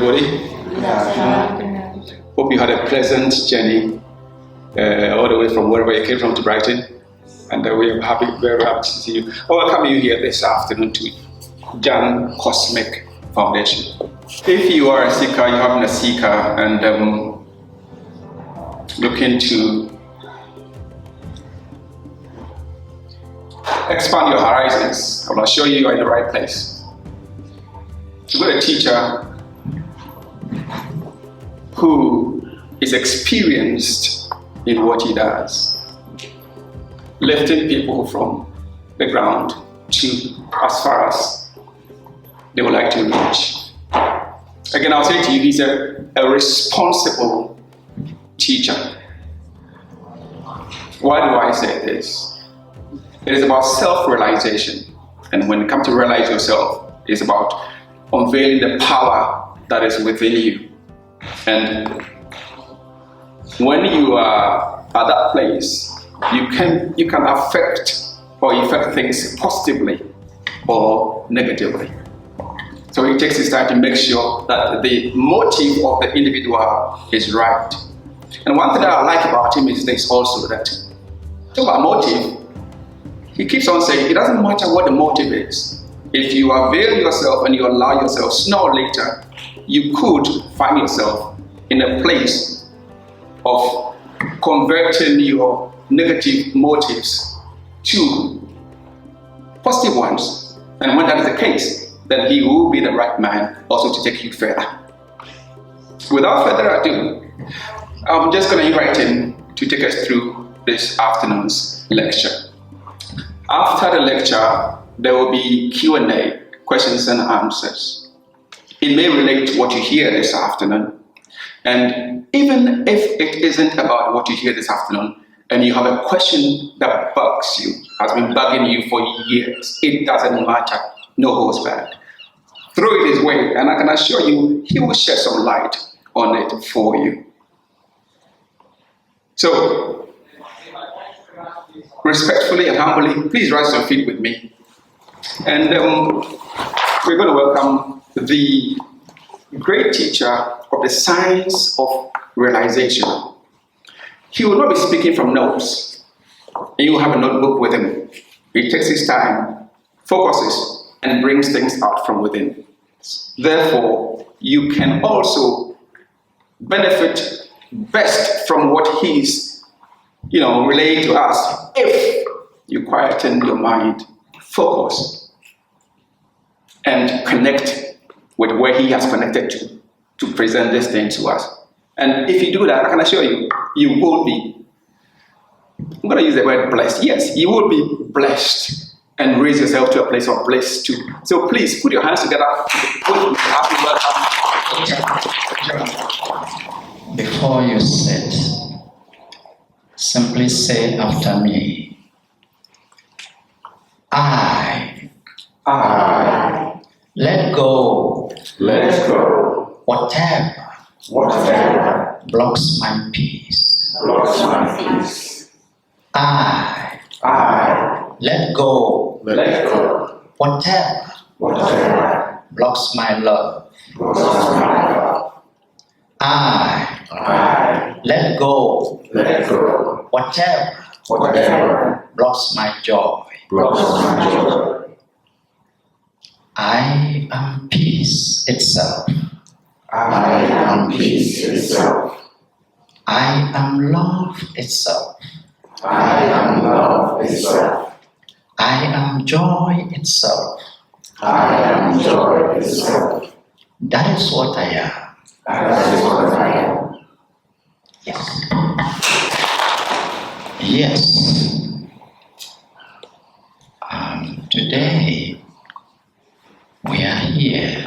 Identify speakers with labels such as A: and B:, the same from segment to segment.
A: everybody. Hope you had a pleasant journey all the way from wherever you came from to Brighton. And we are very happy to see you. I welcome you here this afternoon to Jan Cosmic Foundation. If you are a seeker, you have been a seeker and looking to expand your horizons, I will assure you are in the right place. You've got a teacher who is experienced in what he does, lifting people from the ground to as far as they would like to reach. Again, I'll say to you, he's a responsible teacher. Why do I say this? It is about self-realization. And when it comes to realize yourself, it's about unveiling the power that is within you. And when you are at that place, you can affect things positively or negatively. So it takes his time to make sure that the motive of the individual is right. And one thing that I like about him is this also, that talk about motive, he keeps on saying it doesn't matter what the motive is. If you avail yourself and you allow yourself, sooner or later, you could find yourself in a place of converting your negative motives to positive ones. And when that is the case, then he will be the right man also to take you further. Without further ado, I'm just going to invite him to take us through this afternoon's lecture. After the lecture, there will be Q&A, questions and answers. It may relate to what you hear this afternoon. And even if it isn't about what you hear this afternoon, and you have a question that bugs you, has been bugging you for years, it doesn't matter. No holds barred. Throw it his way, and I can assure you, he will shed some light on it for you. So, respectfully and humbly, please rise to your feet with me. And we're going to welcome the great teacher of the science of realization. He will not be speaking from notes. You will have a notebook with him. He takes his time, focuses, and brings things out from within. Therefore, you can also benefit best from what he's, relaying to us if you quieten your mind, focus, and connect with where he has connected to present this thing to us. And if you do that, I can assure you, you will be, I'm going to use the word blessed. Yes, you will be blessed and raise yourself to a place of bliss too. So please put your hands together. Happy welcome.
B: Before you sit, simply say after me. I let go whatever blocks my peace. I let go whatever blocks my love. I let go whatever blocks my joy. I am peace itself. I am love itself. I am joy itself. That is what I am. Yes. Today we are here.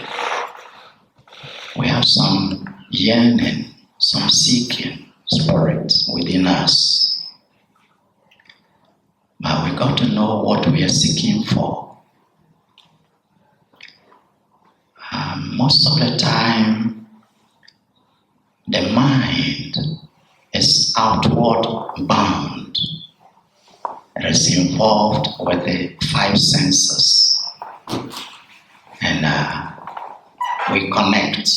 B: We have some yearning, some seeking spirit within us. But we got to know what we are seeking for. Most of the time, the mind is outward bound. It is involved with the five senses. And we connect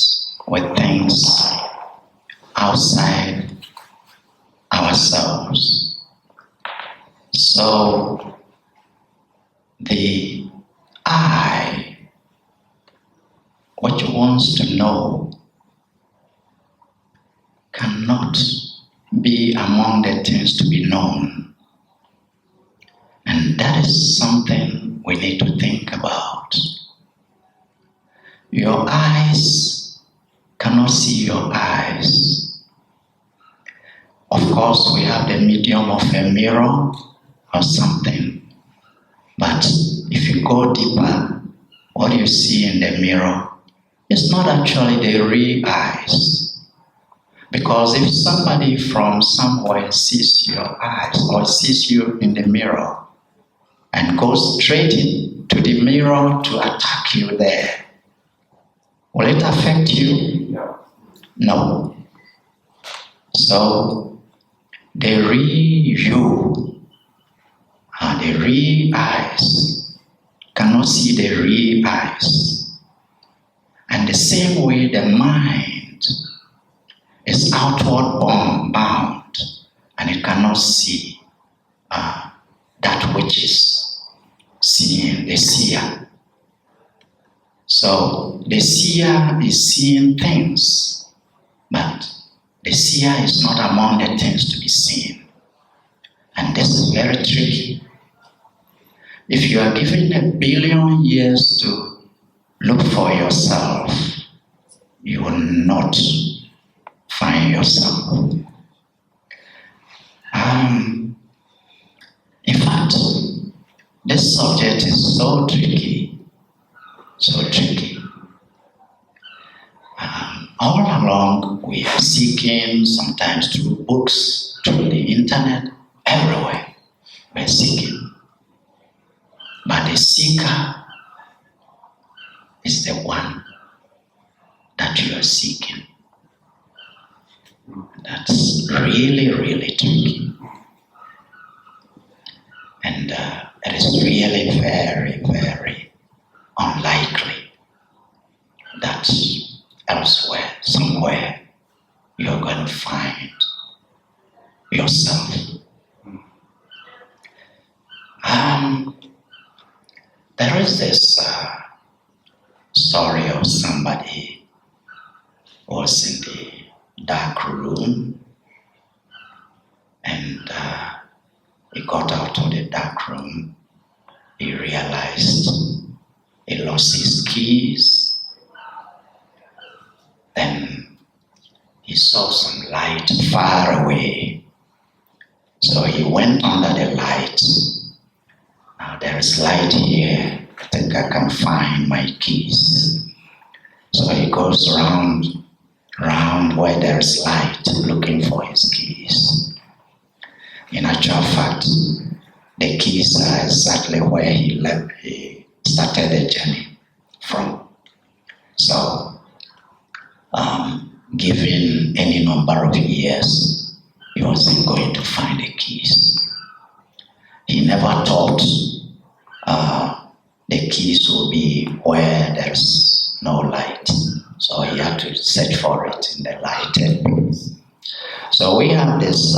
B: with things outside ourselves. So the I, which wants to know, cannot be among the things to be known. And that is something we need to think about. Your eyes cannot see your eyes. Of course, we have the medium of a mirror or something. But if you go deeper, what you see in the mirror is not actually the real eyes. Because if somebody from somewhere sees your eyes or sees you in the mirror and goes straight into the mirror to attack you there, will it affect you? No. So the real you, the real eyes, cannot see the real eyes. And the same way the mind is outward bound and it cannot see that which is seen, the seer. So the seer is seeing things, but the seer is not among the things to be seen. And this is very tricky. If you are given 1 billion years to look for yourself, you will not find yourself. In fact, this subject is so tricky, so tricky. All along, we are seeking, sometimes through books, through the internet, everywhere, we're seeking. But the seeker is the one that you are seeking. That's really, really tricky. And it is really very, very unlikely that elsewhere, somewhere, you're going to find yourself. There is this story of somebody who was in the dark room, and he got out of the dark room. He realized he lost his keys. Then he saw some light far away. So he went under the light. Now there is light here. I think I can find my keys. So he goes round where there is light, looking for his keys. In actual fact, the keys are exactly where he started the journey from. So, given any number of years, he wasn't going to find the keys. He never thought the keys would be where there's no light. So he had to search for it in the lighted place. So we have this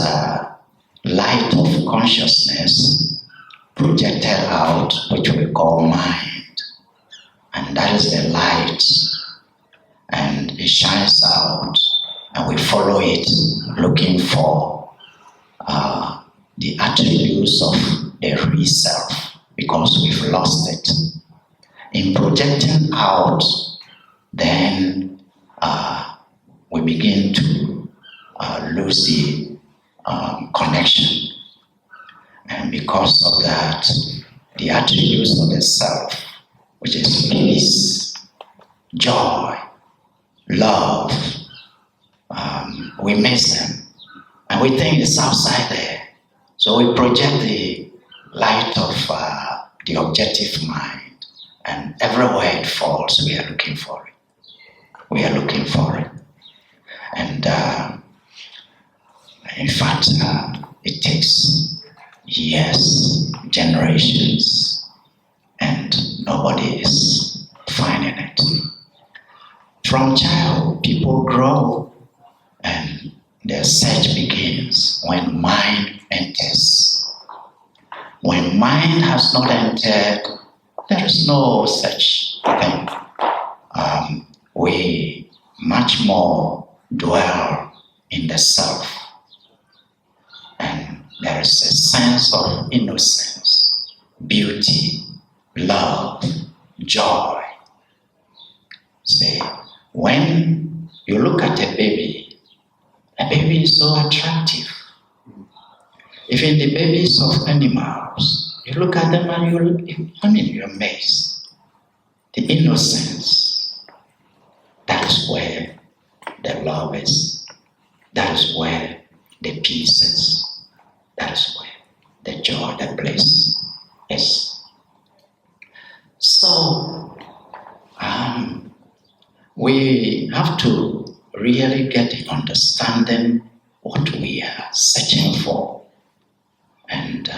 B: light of consciousness projected out, which we call mind. And that is the light. And it shines out, and we follow it, looking for the attributes of the real self, because we've lost it. In projecting out, then we begin to lose the connection. And because of that, the attributes of the self, which is peace, joy, love, we miss them. And we think it's outside there. So we project the light of the objective mind. And everywhere it falls, we are looking for it. We are looking for it. And in fact, it takes years, generations, and nobody is finding it. From childhood, people people grow and their search begins when mind enters. When mind has not entered, there is no such thing. We much more dwell in the self. And there is a sense of innocence, beauty, love, joy. See, when you look at a baby is so attractive. Even the babies of animals, you look at them and you're amazed. The innocence, that is where the love is. That is where the peace is. That is where the joy, the bliss is. So, we have to really get the understanding what we are searching for. And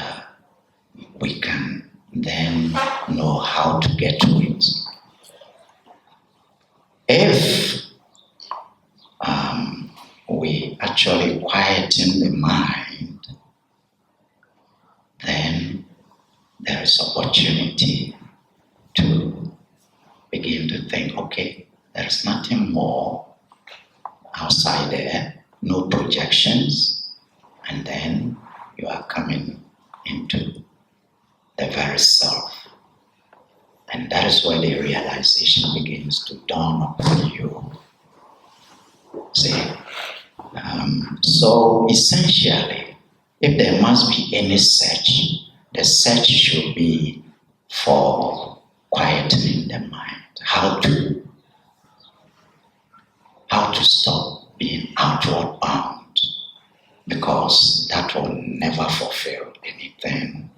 B: we can then know how to get to it. If we actually quieten the mind, then there is opportunity to begin to think, okay, there is nothing more outside there, no projections, and then you are coming into the very self. And that is where the realization begins to dawn upon you. See? So essentially, if there must be any search, the search should be for quietening the mind. How to stop being outward bound, because that will never fulfill anything.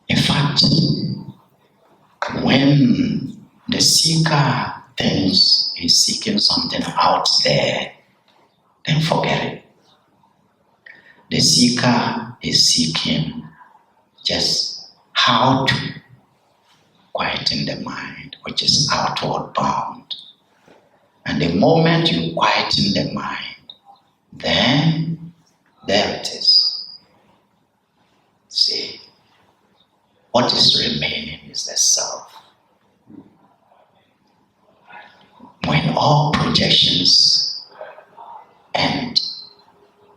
B: In fact, when the seeker thinks he's seeking something out there, then forget it. The seeker is seeking just how to quieten the mind, which is outward bound. And the moment you quieten the mind, then there it is. See, what is remaining is the self. When all projections end,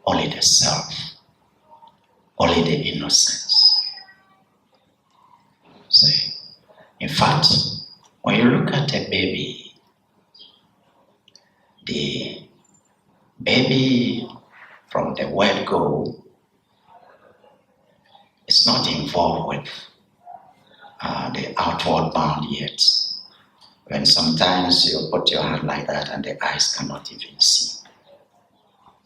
B: only the self, only the innocence. See, in fact, when you look at a baby, the baby from the word go is not involved with the outward bound yet. When sometimes you put your hand like that and the eyes cannot even see.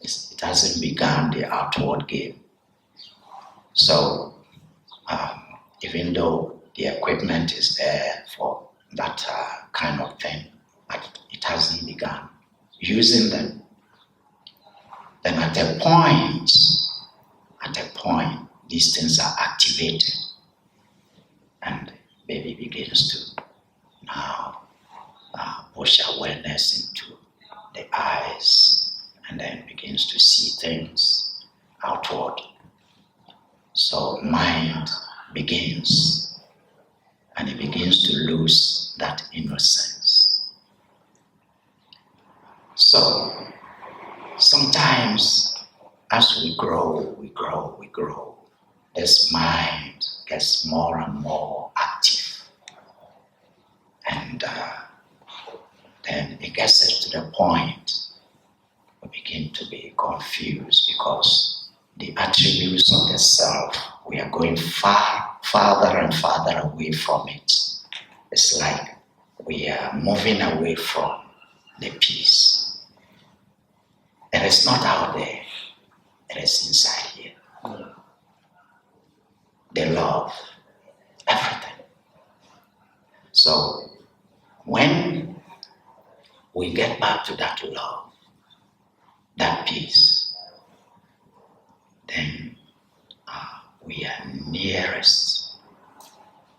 B: It hasn't begun the outward game. So, even though the equipment is there for that kind of thing, but it hasn't begun using them. Then at a point, these things are activated, and baby begins to now push awareness into the eyes, and then begins to see things outward. So mind begins, and it begins to lose that innocence. So sometimes as we grow, this mind gets more and more active. And then it gets to the point we begin to be confused, because the attributes of the self, we are going farther and farther away from it. It's like we are moving away from the peace. It is not out there, it is inside here. The love, everything. So when we get back to that love, that peace, then we are nearest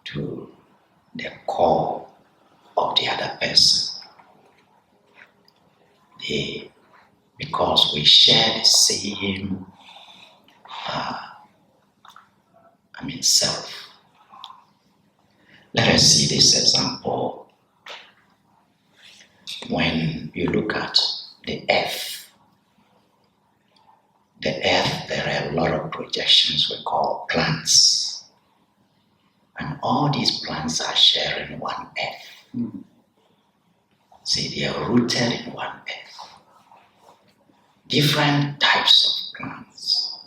B: to the core of the other person. Because we share the same self. Let us see this example. When you look at the earth, there are a lot of projections we call plants. And all these plants are sharing one earth.
A: Mm-hmm.
B: See, they are rooted in one earth. Different types of plants.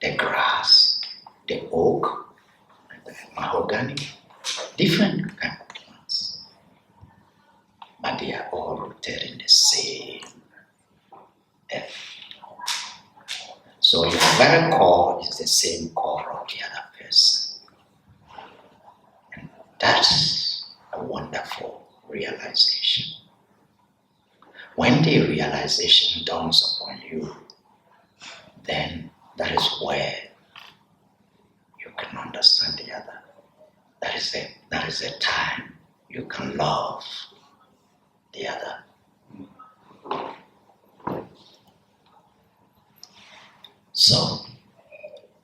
B: The grass, the oak, the mahogany, different kind of plants. But they are all rooted in the same earth. So your very core is the same core of the other person. And that's a wonderful realization. When the realization dawns upon you, then that is where you can understand the other. That is the time you can love the other. So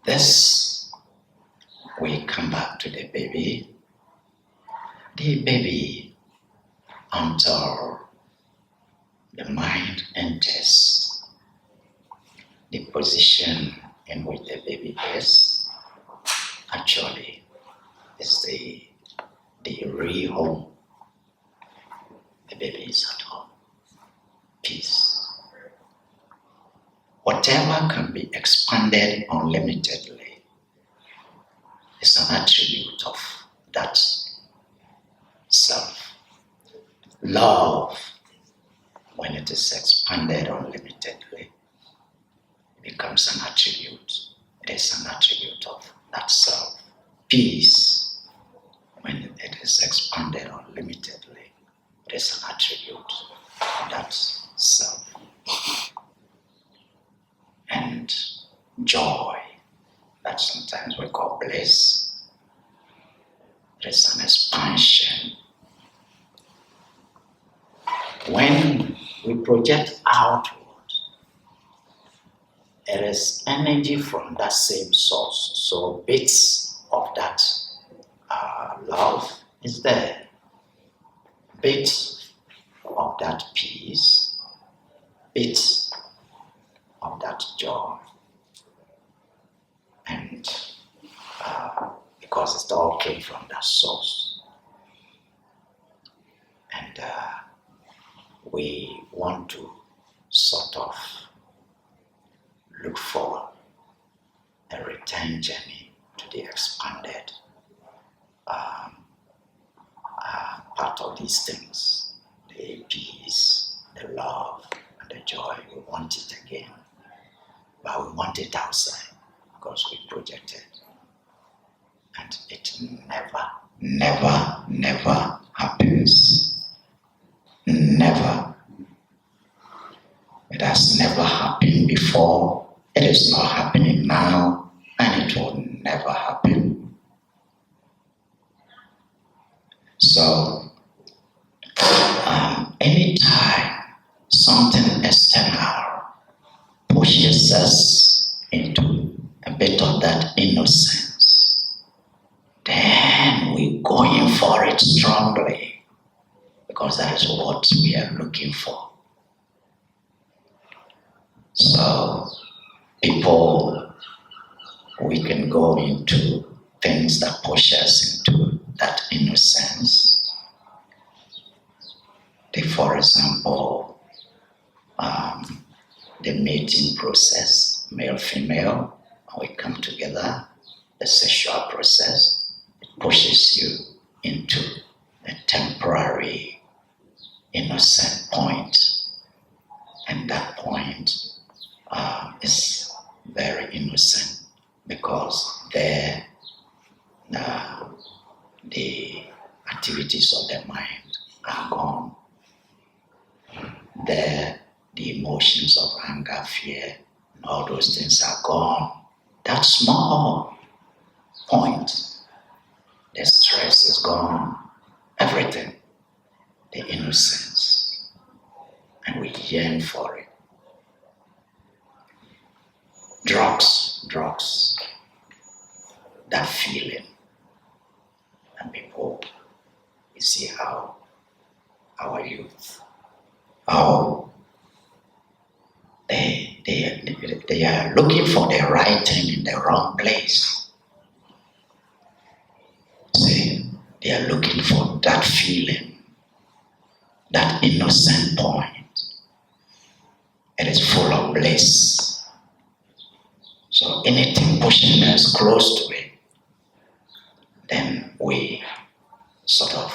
B: this, we come back to the baby. The baby, until the mind enters the position in which the baby is, actually is the real home. The baby is at home. Peace. Whatever can be expanded unlimitedly is an attribute of that self. Love, when it is expanded unlimitedly, becomes an attribute. It is an attribute of that self. Peace, when it is expanded unlimitedly, it is an attribute of that self. And joy, that sometimes we call bliss, it is an expansion. When we project outward, it is energy from that same source. So bits of that love is there. Bits of that peace, bits of that joy. And because it all came from that source. And we want to sort of look for a return journey to the expanded part of these things, the peace, the love, and the joy. We want it again, but we want it outside because we project it, and it never happens. Never. It has never happened before. It is not happening now, and it will never happen. So, anytime something external pushes us into a bit of that innocence, then we're going for it strongly, because that is what we are looking for. So, people, we can go into things that push us into that innocence. Take, for example, the mating process, male-female, we come together, the sexual process, it pushes you into a temporary innocent point. And that point is very innocent, because there the activities of the mind are gone. There the emotions of anger, fear, and all those things are gone. That small point, the stress is gone, everything. the innocence, and we yearn for it. Drugs, that feeling. And people, you see how our youth, how they are looking for the right thing in the wrong place. See, they are looking for that feeling, that innocent point. It is full of bliss. So anything pushing us close to it, then we sort of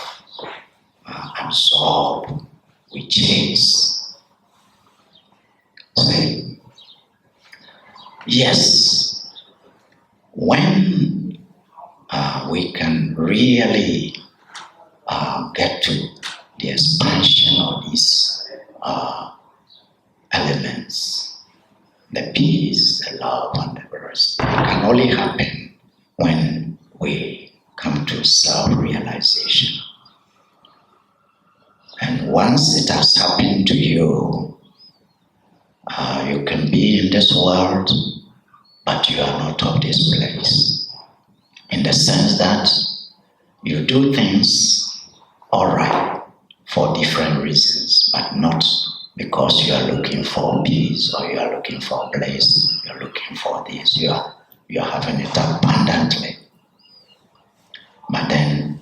B: absorb, we chase. See, yes, when we can really get to the expansion of these elements, the peace, the love, and the rest, it can only happen when we come to self-realization. And once it has happened to you, you can be in this world, but you are not of this place. In the sense that you do things all right for different reasons, but not because you are looking for peace or you are looking for bliss, you are looking for this, you are having it abundantly. But then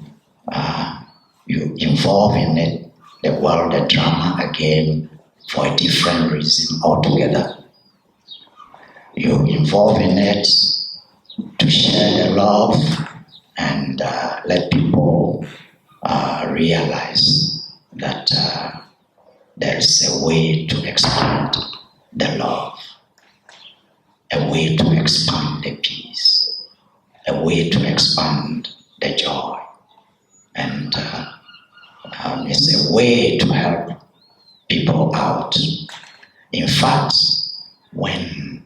B: you involve in it, the world, the drama again, for a different reason altogether. You involve in it to share the love and let people realize that there is a way to expand the love, a way to expand the peace, a way to expand the joy, and it's a way to help people out. In fact, when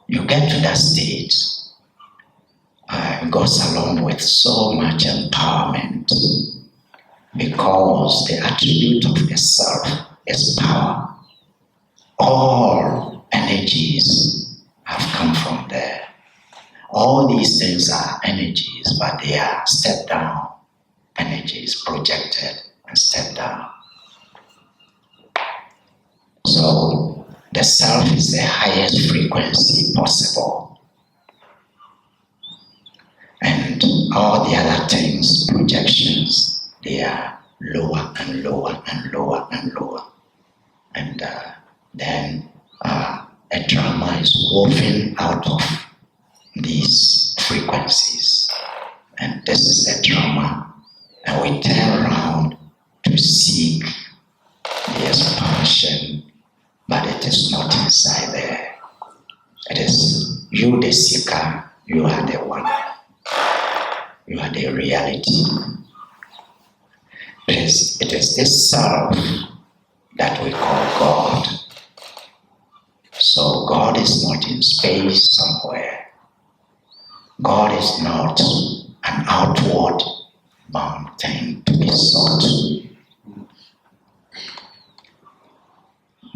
B: you get to that state, it goes along with so much empowerment, because the attribute of the self is power. All energies have come from there. All these things are energies, but they are stepped down energies, projected and stepped down. So the self is the highest frequency possible. And all the other things, projections, they are lower and lower and lower and lower. And then a drama is woven out of these frequencies. And this is the drama. And we turn around to seek the expansion, but it is not inside there. It is you, the seeker, you are the one. You are the reality. It is this self that we call God. So God is not in space somewhere. God is not an outward bound thing to be sought.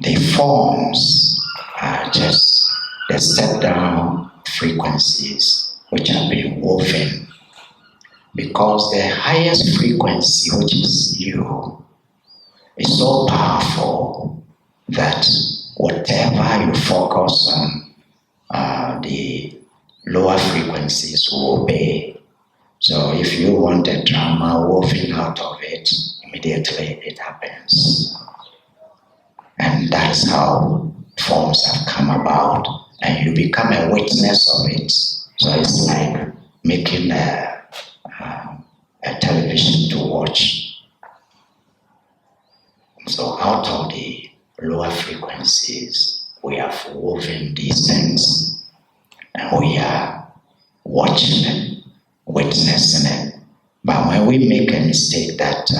B: The forms are just the step down frequencies which have been woven, because the highest frequency, which is you, is so powerful that whatever you focus on, the lower frequencies will obey. So if you want a drama woven out of it, immediately it happens. And that is how forms have come about, and you become a witness of it. So it's like making a television to watch. So out of the lower frequencies, we have woven these things, and we are watching it, witnessing it. But when we make a mistake that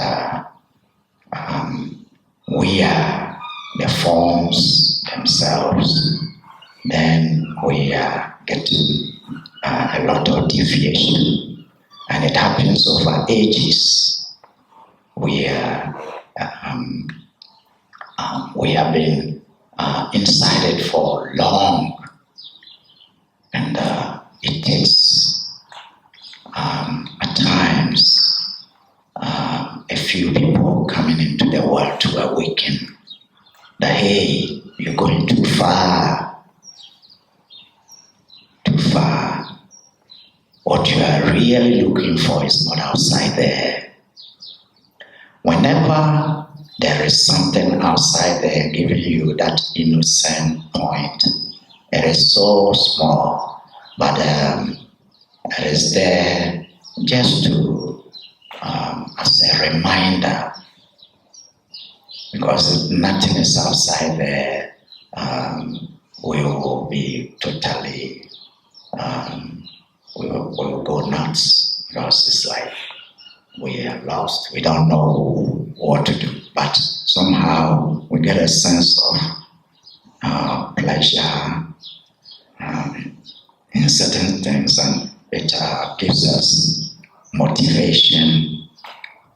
B: we are the forms themselves, then we are getting a lot of deviation. And it happens over ages. We are We have been inside it for long, and it takes at times a few people coming into the world to awaken that, hey, you're going too far, too far. What you are really looking for is not outside there. Whenever there is something outside there giving you that innocent point, it is so small, but it is there just to as a reminder, because if nothing is outside there, we will be totally, we will go nuts, because it's like we are lost. We don't know what to do, but somehow we get a sense of pleasure in certain things, and it gives us motivation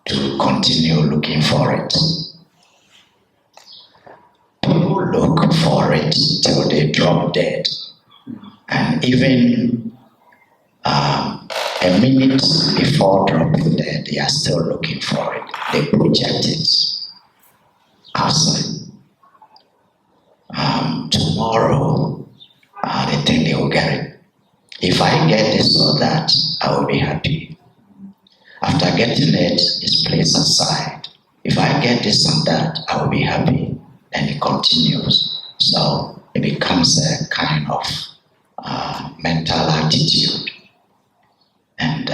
B: to continue looking for it. People look for it till they drop dead, and even a minute before dropping dead, they are still looking for it. They project it outside. Tomorrow, they think they will get it. If I get this or that, I will be happy. After getting it, it's placed aside. If I get this and that, I will be happy. And it continues. So it becomes a kind of mental attitude. And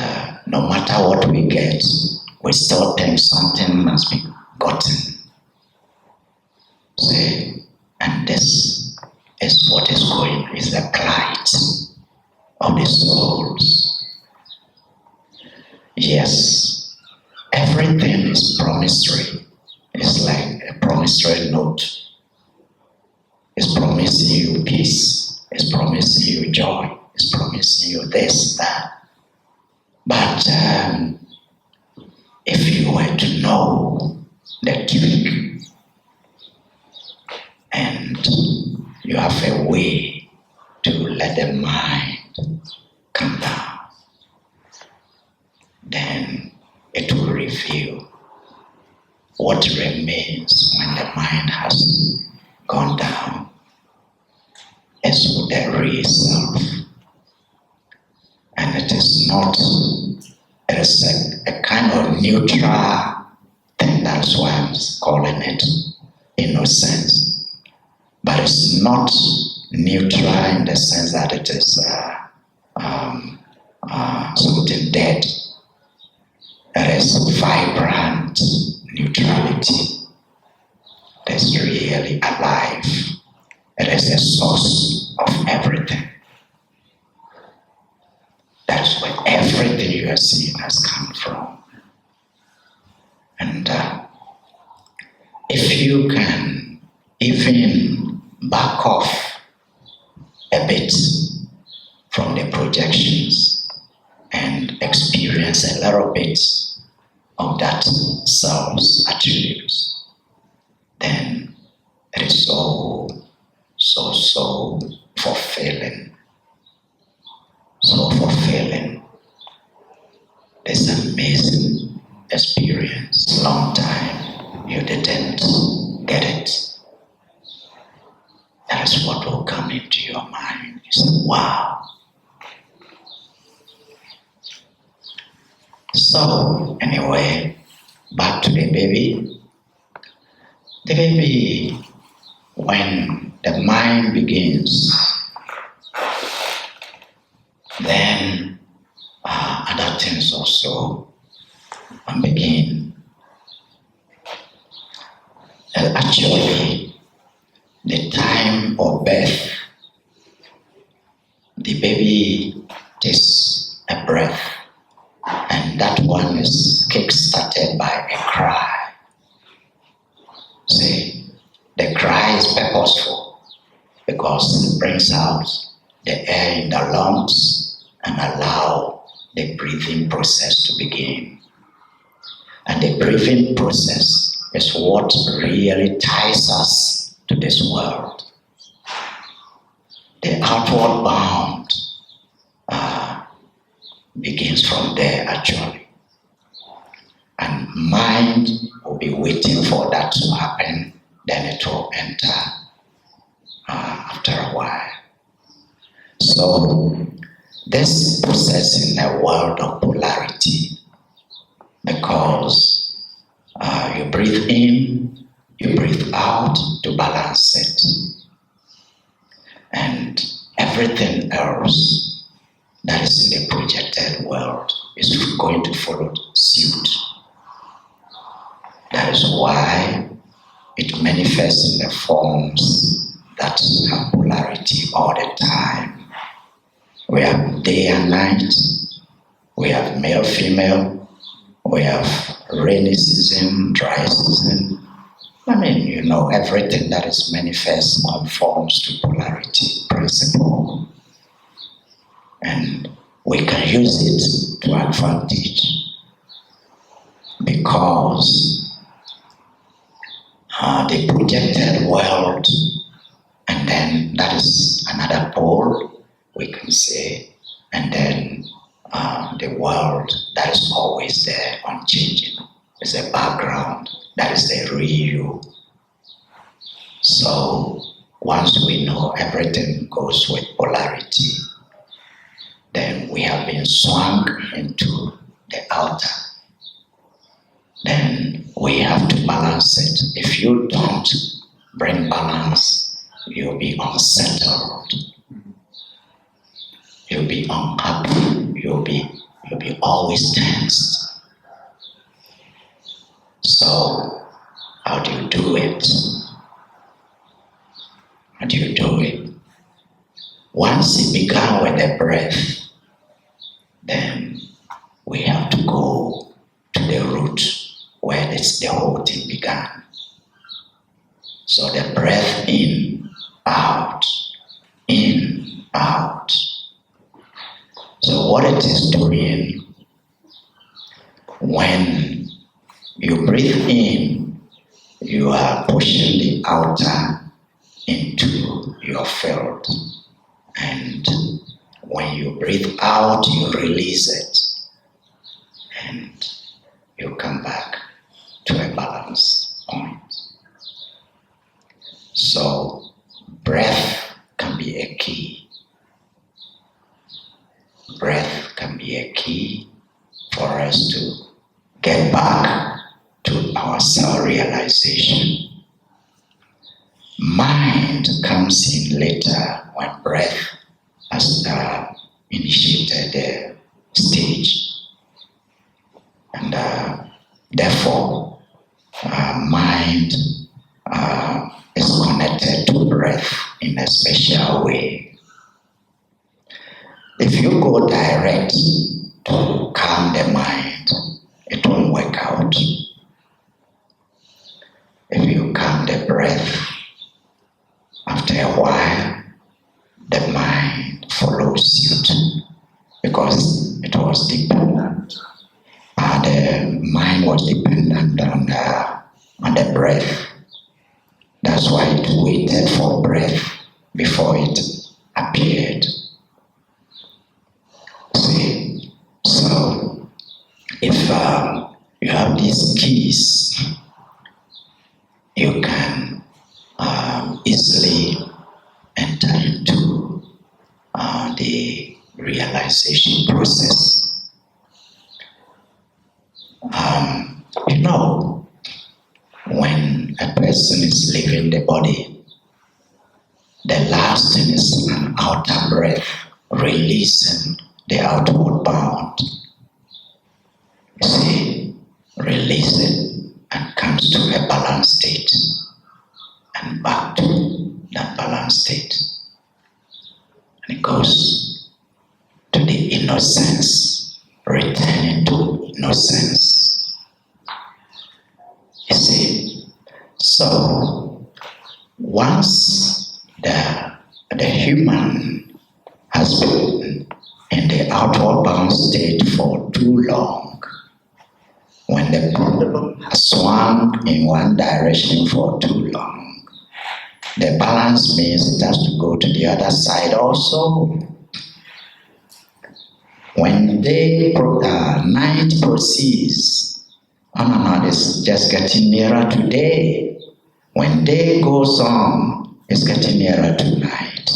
B: no matter what we get, we still think something must be gotten. See? And this is what is going, is the plight of the souls. Yes, everything is promissory. It's like a promissory note. It's promising you peace. It's promising you joy. It's promising you this, that. But if you were to know the trick, and you have a way to let the mind come down, then it will reveal what remains when the mind has gone down is the real self. And it is not, it is a kind of neutral thing. That's why I'm calling it innocence. But it's not neutral in the sense that it is something dead. It is vibrant neutrality. It is really alive. It is the source of everything. That's where everything you are seeing has come from. And if you can even back off a bit from the projections and experience a little bit of that self's attributes, then it is so fulfilling. So fulfilling. This amazing experience. Long time you didn't get it. That is what will come into your mind. You say, wow. So, anyway, back to the baby. The baby, when the mind begins, then other things also begin. Actually, the time of birth, the baby takes a breath, and that one is kick-started by a cry. See, the cry is purposeful because it brings out the air in the lungs and allow the breathing process to begin. And the breathing process is what really ties us to this world. The outward bound begins from there actually. And mind will be waiting for that to happen, then it will enter after a while. So this process in a world of polarity, because you breathe in, you breathe out to balance it. And everything else that is in the projected world is going to follow suit. That is why it manifests in the forms that have polarity all the time. We have day and night, we have male, female, we have rainy season, dry season. I mean, you know, everything that is manifest conforms to polarity principle. And we can use it to advantage because the projected world, and then that is another pole, we can say, and then the world that is always there, unchanging, is a background, that is the real you. So once we know everything goes with polarity, then we have been swung into the outer. Then we have to balance it. If you don't bring balance, you'll be unsettled. You'll be unhappy. You'll be always tensed. So how do you do it? How do you do it? Once it began with the breath, then we have to go to the root where the whole thing began. So the breath in, out, in, out. So what it is doing, when you breathe in, you are pushing the outer into your field. And when you breathe out, you release it. And you come back to a balance point. So breath can be a key. Breath can be a key for us to get back to our self-realization. Mind comes in later when breath has initiated the stage. And therefore, mind is connected to breath in a special way. If you go direct to calm the mind, it won't work out. If you calm the breath, after a while, the mind follows suit because it was dependent. The mind was dependent on the breath. That's why it waited for breath before it appeared. See? So, if you have these keys, you can easily enter into the realization process. You know, when a person is leaving the body, the last thing is an outer breath, releasing the outward bound. You see, release it and comes to a balanced state and back to that balanced state. And it goes to the innocence, returning to innocence. You see, so once the human has been in the outward bound state for too long, when the pendulum has swung in one direction for too long, the balance means it has to go to the other side also. When night proceeds, it's just getting nearer to day. When day goes on, it's getting nearer to night.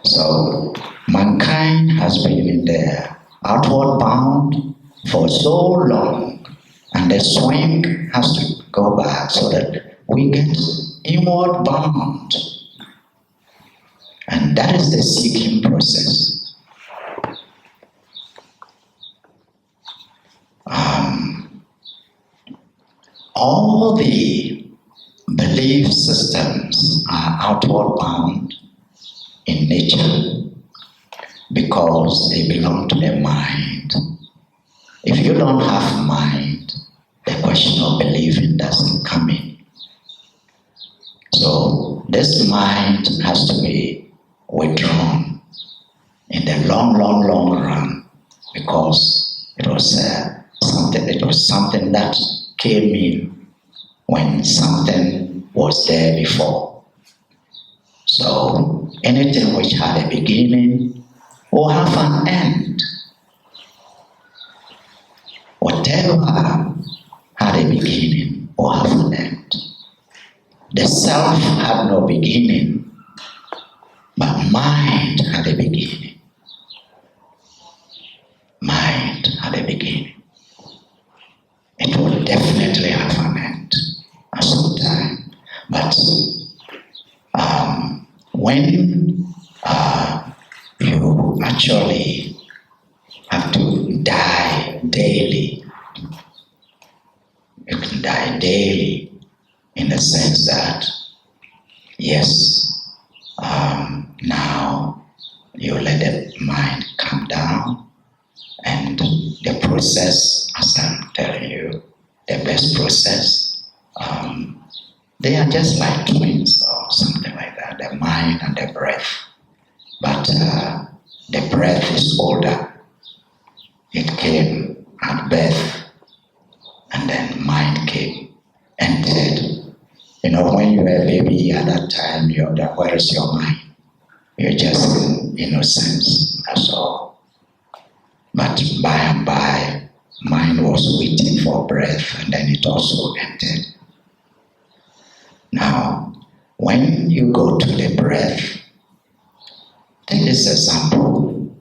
B: So mankind has been in the outward bound for so long, and the swing has to go back so that we get inward bound. And that is the seeking process. All the belief systems are outward bound in nature because they belong to the mind. If you don't have mind, the question of believing doesn't come in. So this mind has to be withdrawn in the long run because it was something that came in when something was there before. So anything which had a beginning will have an end. Whatever had a beginning will have an end. The self had no beginning, but mind had a beginning. Mind had a beginning. It will definitely have an end at some time. But when you actually have to die daily, you can die daily in the sense that, yes, now you let the mind come down, and the process, as I'm telling you, the best process, they are just like twins or something like that, the mind and the breath. But the breath is older. It came at birth, and then mind came, entered. You know, when you were a baby at that time, where is your mind? You're just in innocence, that's all. But by and by, mind was waiting for breath, and then it also entered. Now, when you go to the breath, take this example.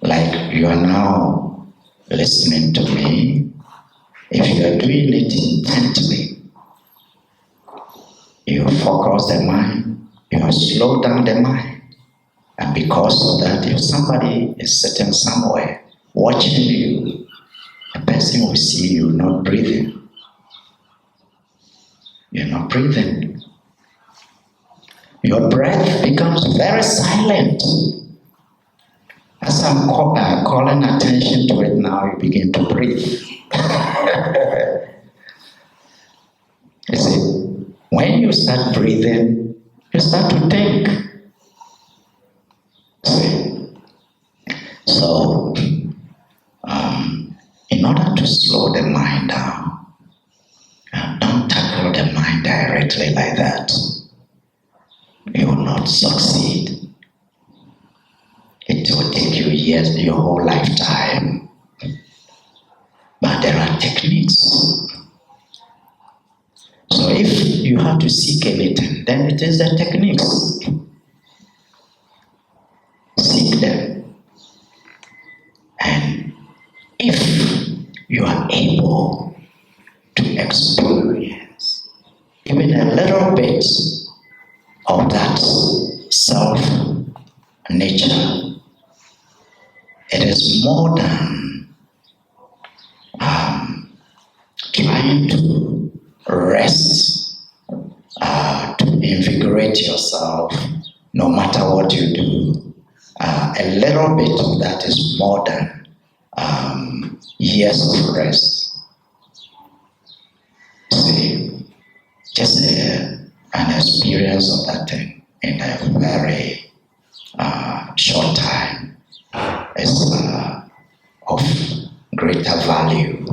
B: Like you are now listening to me. If you are doing it intently, you focus the mind, you slow down the mind. And because of that, if somebody is sitting somewhere watching you, a person will see you not breathing. You're not breathing. Your breath becomes very silent. As I'm calling attention to it now, you begin to breathe. You see, when you start breathing, you start to think. See? So, in order to slow the mind down, don't tackle the mind directly like that. You will not succeed. It will take you years, your whole lifetime. But there are techniques. So if you have to seek anything, then it is the techniques. Seek them. And if you are able to experience even a little bit of that self-nature, it is more than trying to rest, to invigorate yourself, no matter what you do. A little bit of that is more than years of rest. See, just an experience of that thing in a very short time is of greater value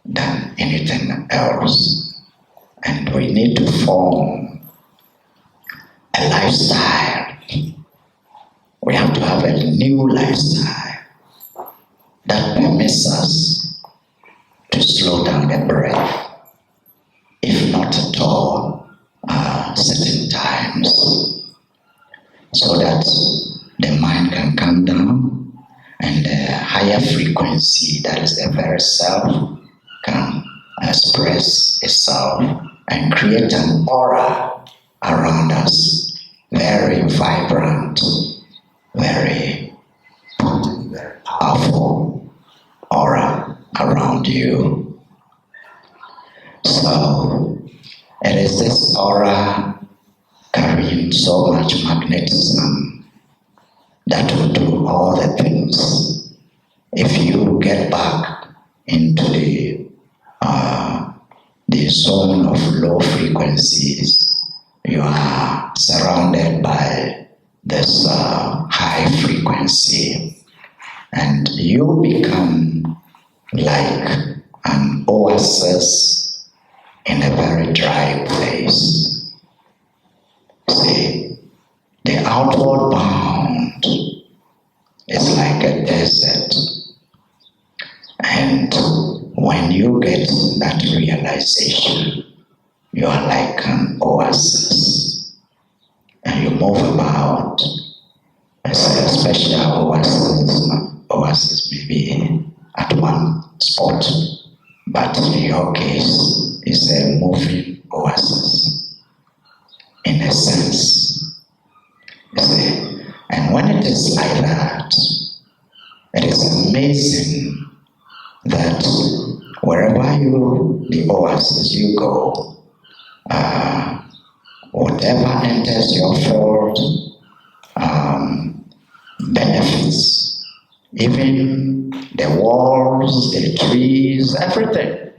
B: than anything else. And we need to form a lifestyle. We have to have a new lifestyle that permits us to slow down the breath, if not at all, certain times, so that the mind can calm down and the higher frequency, that is the very self, can express itself and create an aura around us, very vibrant, very potent, very powerful aura around you. So it is this aura carrying so much magnetism that will do all the things. If you get back into the zone of low frequencies, you are surrounded by this high frequency, and you become like an oasis in a very dry place. See, the outward bound is like a desert, and when you get that realization, you are like an oasis, and you move about. It's a special oasis may be at one spot, but in your case, it's a moving oasis, in a sense. You see? And when it is like that, it is amazing that wherever the oasis you go, whatever enters your field benefits, even the walls, the trees, everything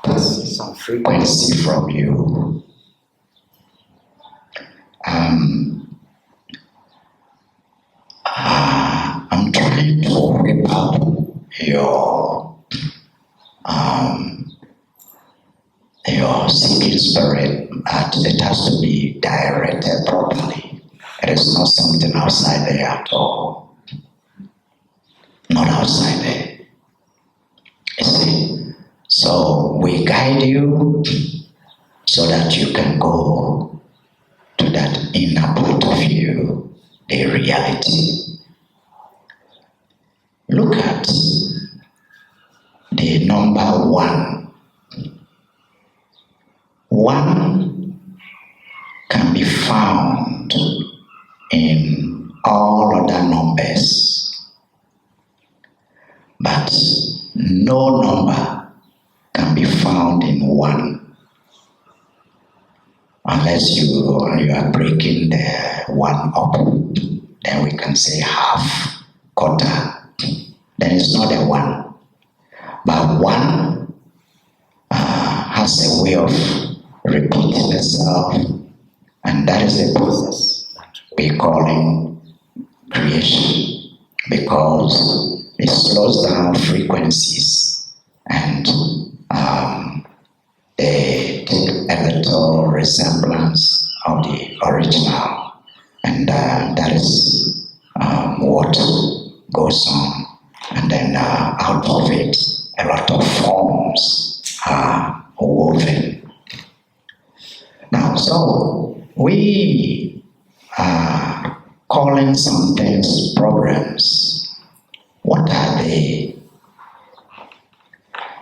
B: passes some frequency from you. I'm trying to whip up your seeking spirit, but it has to be directed properly. It is not something outside there at all. Not outside there. You see? So we guide you so that you can go to that inner part of you, the reality. Look at the number 1. 1 can be found in all other numbers, but no number can be found in 1 unless you are breaking the 1 up. Then we can say half, quarter. Then it's not a 1, but 1 has a way of repeating itself, and that is the process that we call creation, because it slows down frequencies and they take a little resemblance of the original, and that is what goes on, and then out of it a lot of forms are woven. Now, so we are calling some things programs. What are they?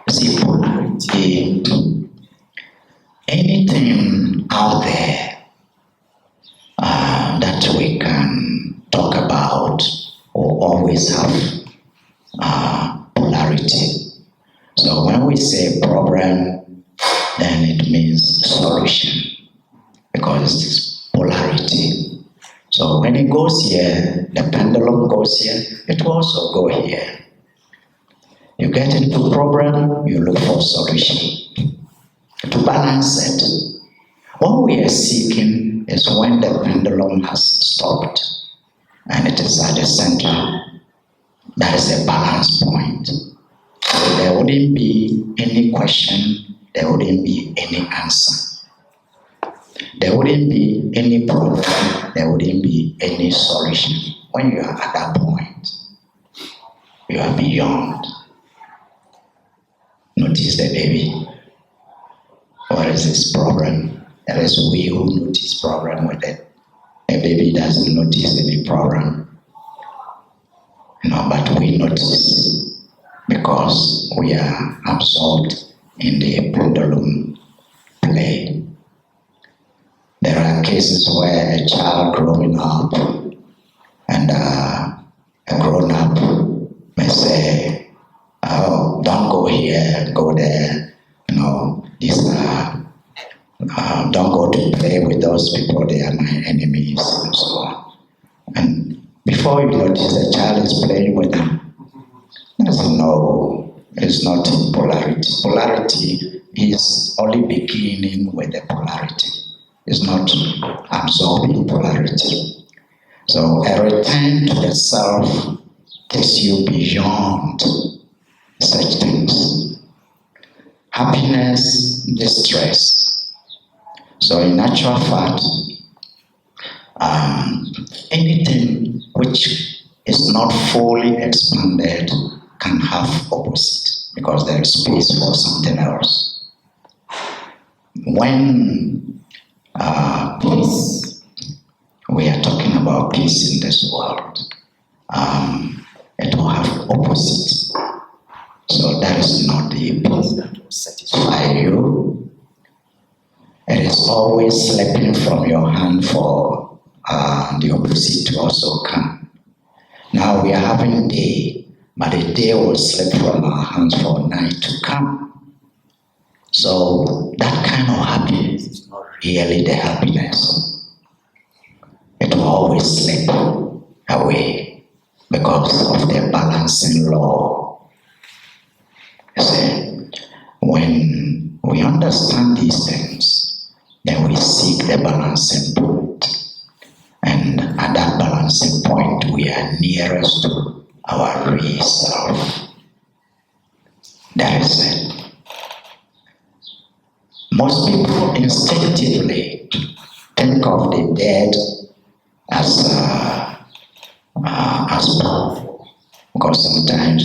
B: See, polarity, anything out there that we can talk about will always have polarity. So when we say problem, then it means solution, because it's polarity. So when it goes here, the pendulum goes here, it will also go here. You get into problem, you look for solution to balance it. What we are seeking is when the pendulum has stopped and it is at the center That is a balance point. So there wouldn't be any question, there wouldn't be any answer. There wouldn't be any problem, there wouldn't be any solution. When you are at that point, you are beyond. Notice the baby. What is his problem? It is we who notice problem with it. A baby doesn't notice any problem. No, but we notice because we are absorbed in the pendulum play. There are cases where a child growing up and a grown-up may say, "Oh, don't go here, go there. You know, these are don't go to play with those people, they are my enemies," and so on. And before you notice, the child is playing with them. No, it's not polarity. Polarity is only beginning with the polarity. It's not absorbing polarity. So a return to the self takes you beyond such things. Happiness, distress. So in actual fact, anything which is not fully expanded can have opposite because there is space for something else. When peace, we are talking about peace in this world, it will have opposite. So that is not the peace that will satisfy you. It is always slipping from your hand for the opposite to also come. Now we are having day, but the day will slip from our hands for night to come. So that kind of happiness is not really the happiness. It will always slip away because of the balancing law. You see, when we understand these things, then we seek the balancing point. And at that balancing point, we are nearest to our real self. That is it. Most people instinctively think of the dead as powerful, because sometimes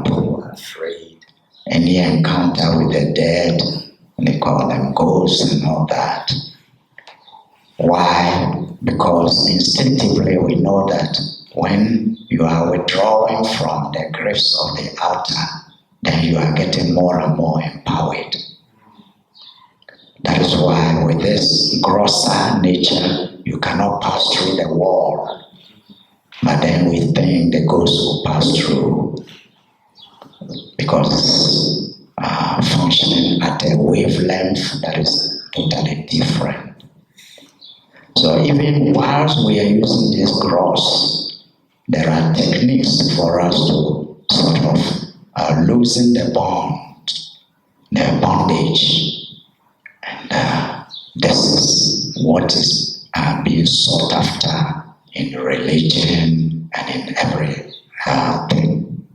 B: people are afraid. Any encounter with the dead, they call them ghosts and all that. Why? Because instinctively we know that when you are withdrawing from the grips of the altar, then you are getting more and more empowered. That is why with this grosser nature, you cannot pass through the wall. But then we think the ghost will pass through because functioning at a wavelength that is totally different. So even whilst we are using this gross, there are techniques for us to sort of loosen the bond, the bondage. And this is what is being sought after in religion and in every thing.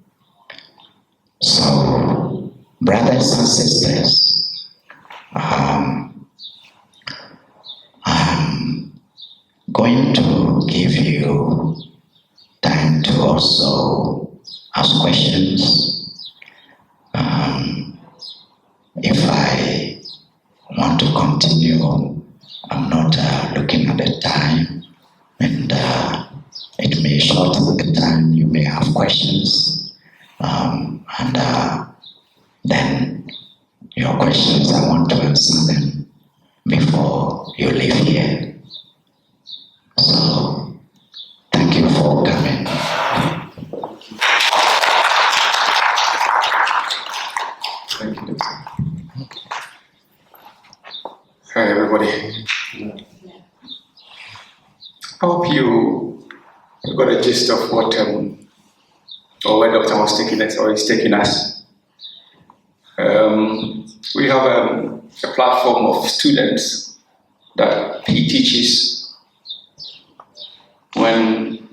B: So, brothers and sisters, I'm going to give you time to also ask questions. If I want to continue, I'm not looking at the time, and it may shorten the time. You may have questions, and then your questions, I want to answer them before you leave here. So, thank you for coming.
A: Thank you, Doctor. Hi, everybody. I hope you got a gist of what or where Doctor was taking us, or is taking us. We have a platform of students that he teaches when,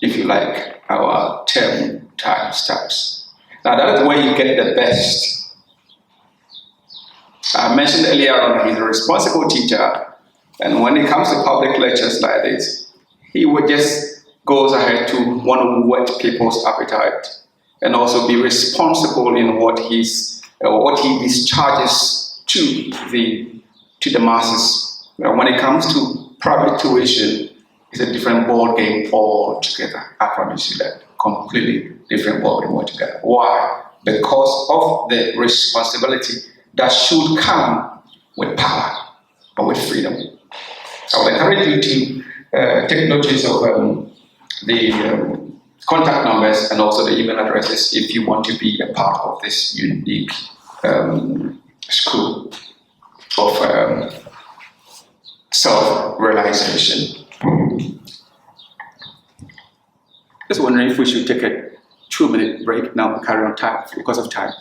A: if you like, our term time starts. Now that is where you get the best. I mentioned earlier on that he's a responsible teacher, and when it comes to public lectures like this, he would just goes ahead to want to whet people's appetite and also be responsible in what he discharges to the masses. When it comes to private tuition, it's a different ball game altogether. I promise you that. Completely different ball game altogether. Why? Because of the responsibility that should come with power or with freedom. I would encourage you to take notice of the contact numbers and also the email addresses if you want to be a part of this unique school of self-realization. Just wondering if we should take a 2-minute break now and carry on time because of time.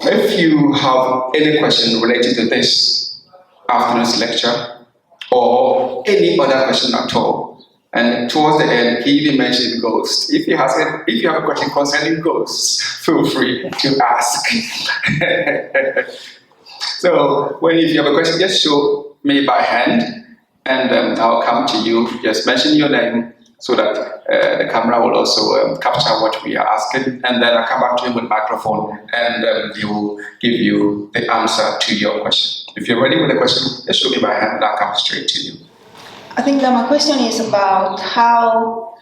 A: If you have any question related to this afternoon's lecture or any other question at all, and towards the end, he even mentioned ghosts. If you have a question concerning ghosts, feel free to ask. So, if you have a question, just show me by hand, and I'll come to you. Just mention your name so that the camera will also capture what we are asking, and then I'll come back to you with microphone, and he will give you the answer to your question. If you're ready with the question, just show me by hand, and I'll come straight to you.
C: I think that my question is about how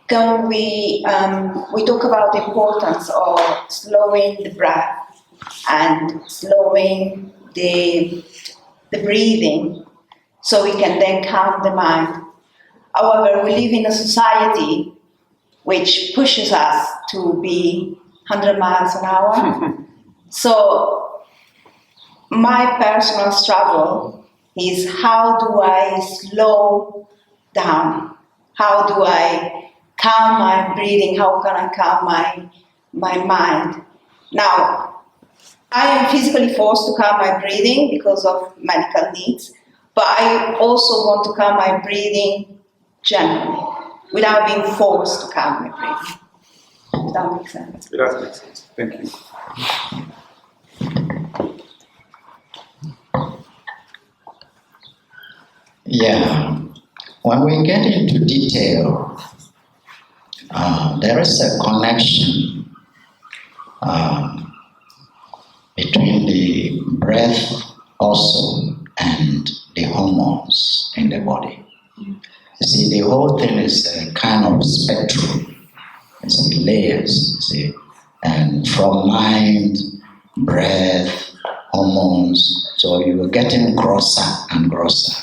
C: can we talk about the importance of slowing the breath and slowing the breathing so we can then calm the mind. However, we live in a society which pushes us to be 100 miles an hour. So my personal struggle is, how do I slow down? How do I calm my breathing? How can I calm my mind? Now, I am physically forced to calm my breathing because of medical needs, but I also want to calm my breathing generally, without being forced to calm my breathing. Does that make sense?
A: It does make sense. Thank you.
B: Yeah, when we get into detail, there is a connection between the breath also and the hormones in the body. You see, the whole thing is a kind of spectrum. You see, layers, you see, and from mind, breath, hormones, so you are getting grosser and grosser.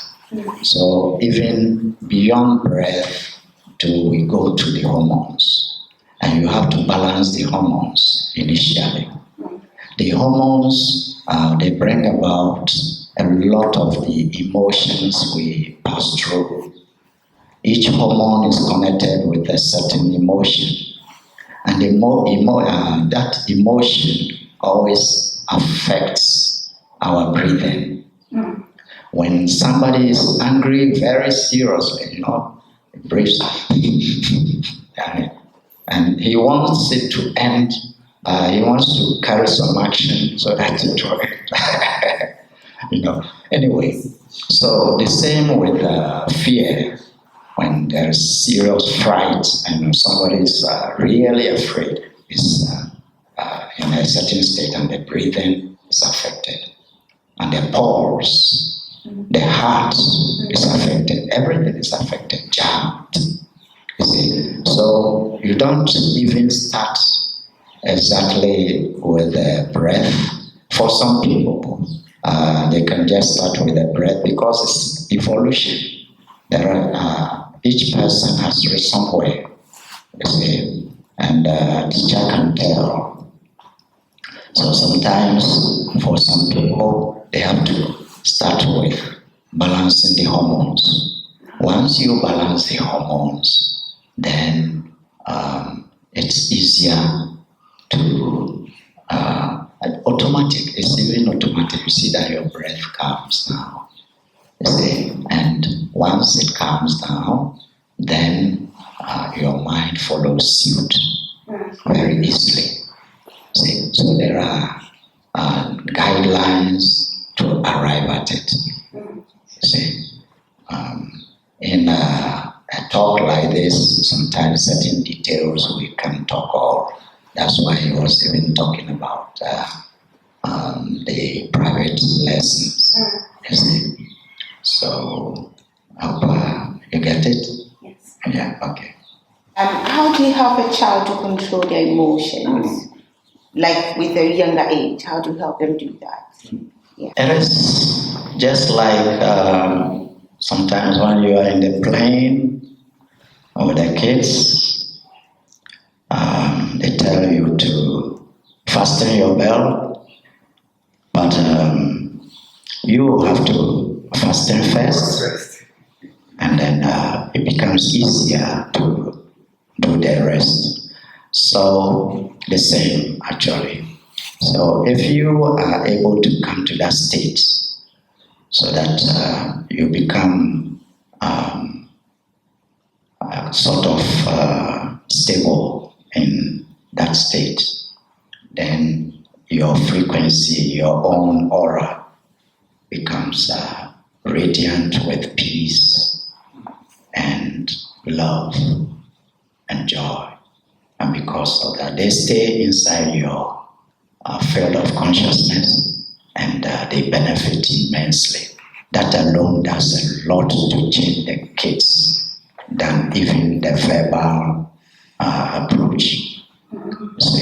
B: So even beyond breath, we go to the hormones, and you have to balance the hormones initially. The hormones, they bring about a lot of the emotions we pass through. Each hormone is connected with a certain emotion, and that emotion always affects our breathing. When somebody is angry very seriously, he breathes, and he wants it to end. He wants to carry some action so that it will end. Anyway, so the same with fear. When there's serious fright and somebody is really afraid, is in a certain state, and the breathing is affected, and the pulse, the heart is affected, everything is affected, jammed. You see, so you don't even start exactly with the breath. For some people, they can just start with the breath because it's evolution. There are each person has reached somewhere, you see, and teacher can tell. So sometimes for some people, they have to start with balancing the hormones. Once you balance the hormones, then it's easier to automatic. It's even automatic. You see that your breath calms down. You see, and once it calms down, then your mind follows suit very easily. See? So there are guidelines to arrive at it. See? In a talk like this, sometimes certain details we can talk all. That's why he was even talking about the private lessons. You see? So, I hope you get it?
C: Yes.
B: Yeah, okay.
C: How do you help a child to control their emotions? Like with a younger age, how do you help them do that? Yeah.
B: It is just like sometimes when you are in the plane with the kids, they tell you to fasten your belt, but you have to fasten first, and then it becomes easier to do the rest. So the same actually. So if you are able to come to that state so that you become sort of stable in that state, then your frequency, your own aura becomes radiant with peace and love and joy. And because of that, they stay inside your field of consciousness, and they benefit immensely. That alone does a lot to change the kids than even the verbal approach. So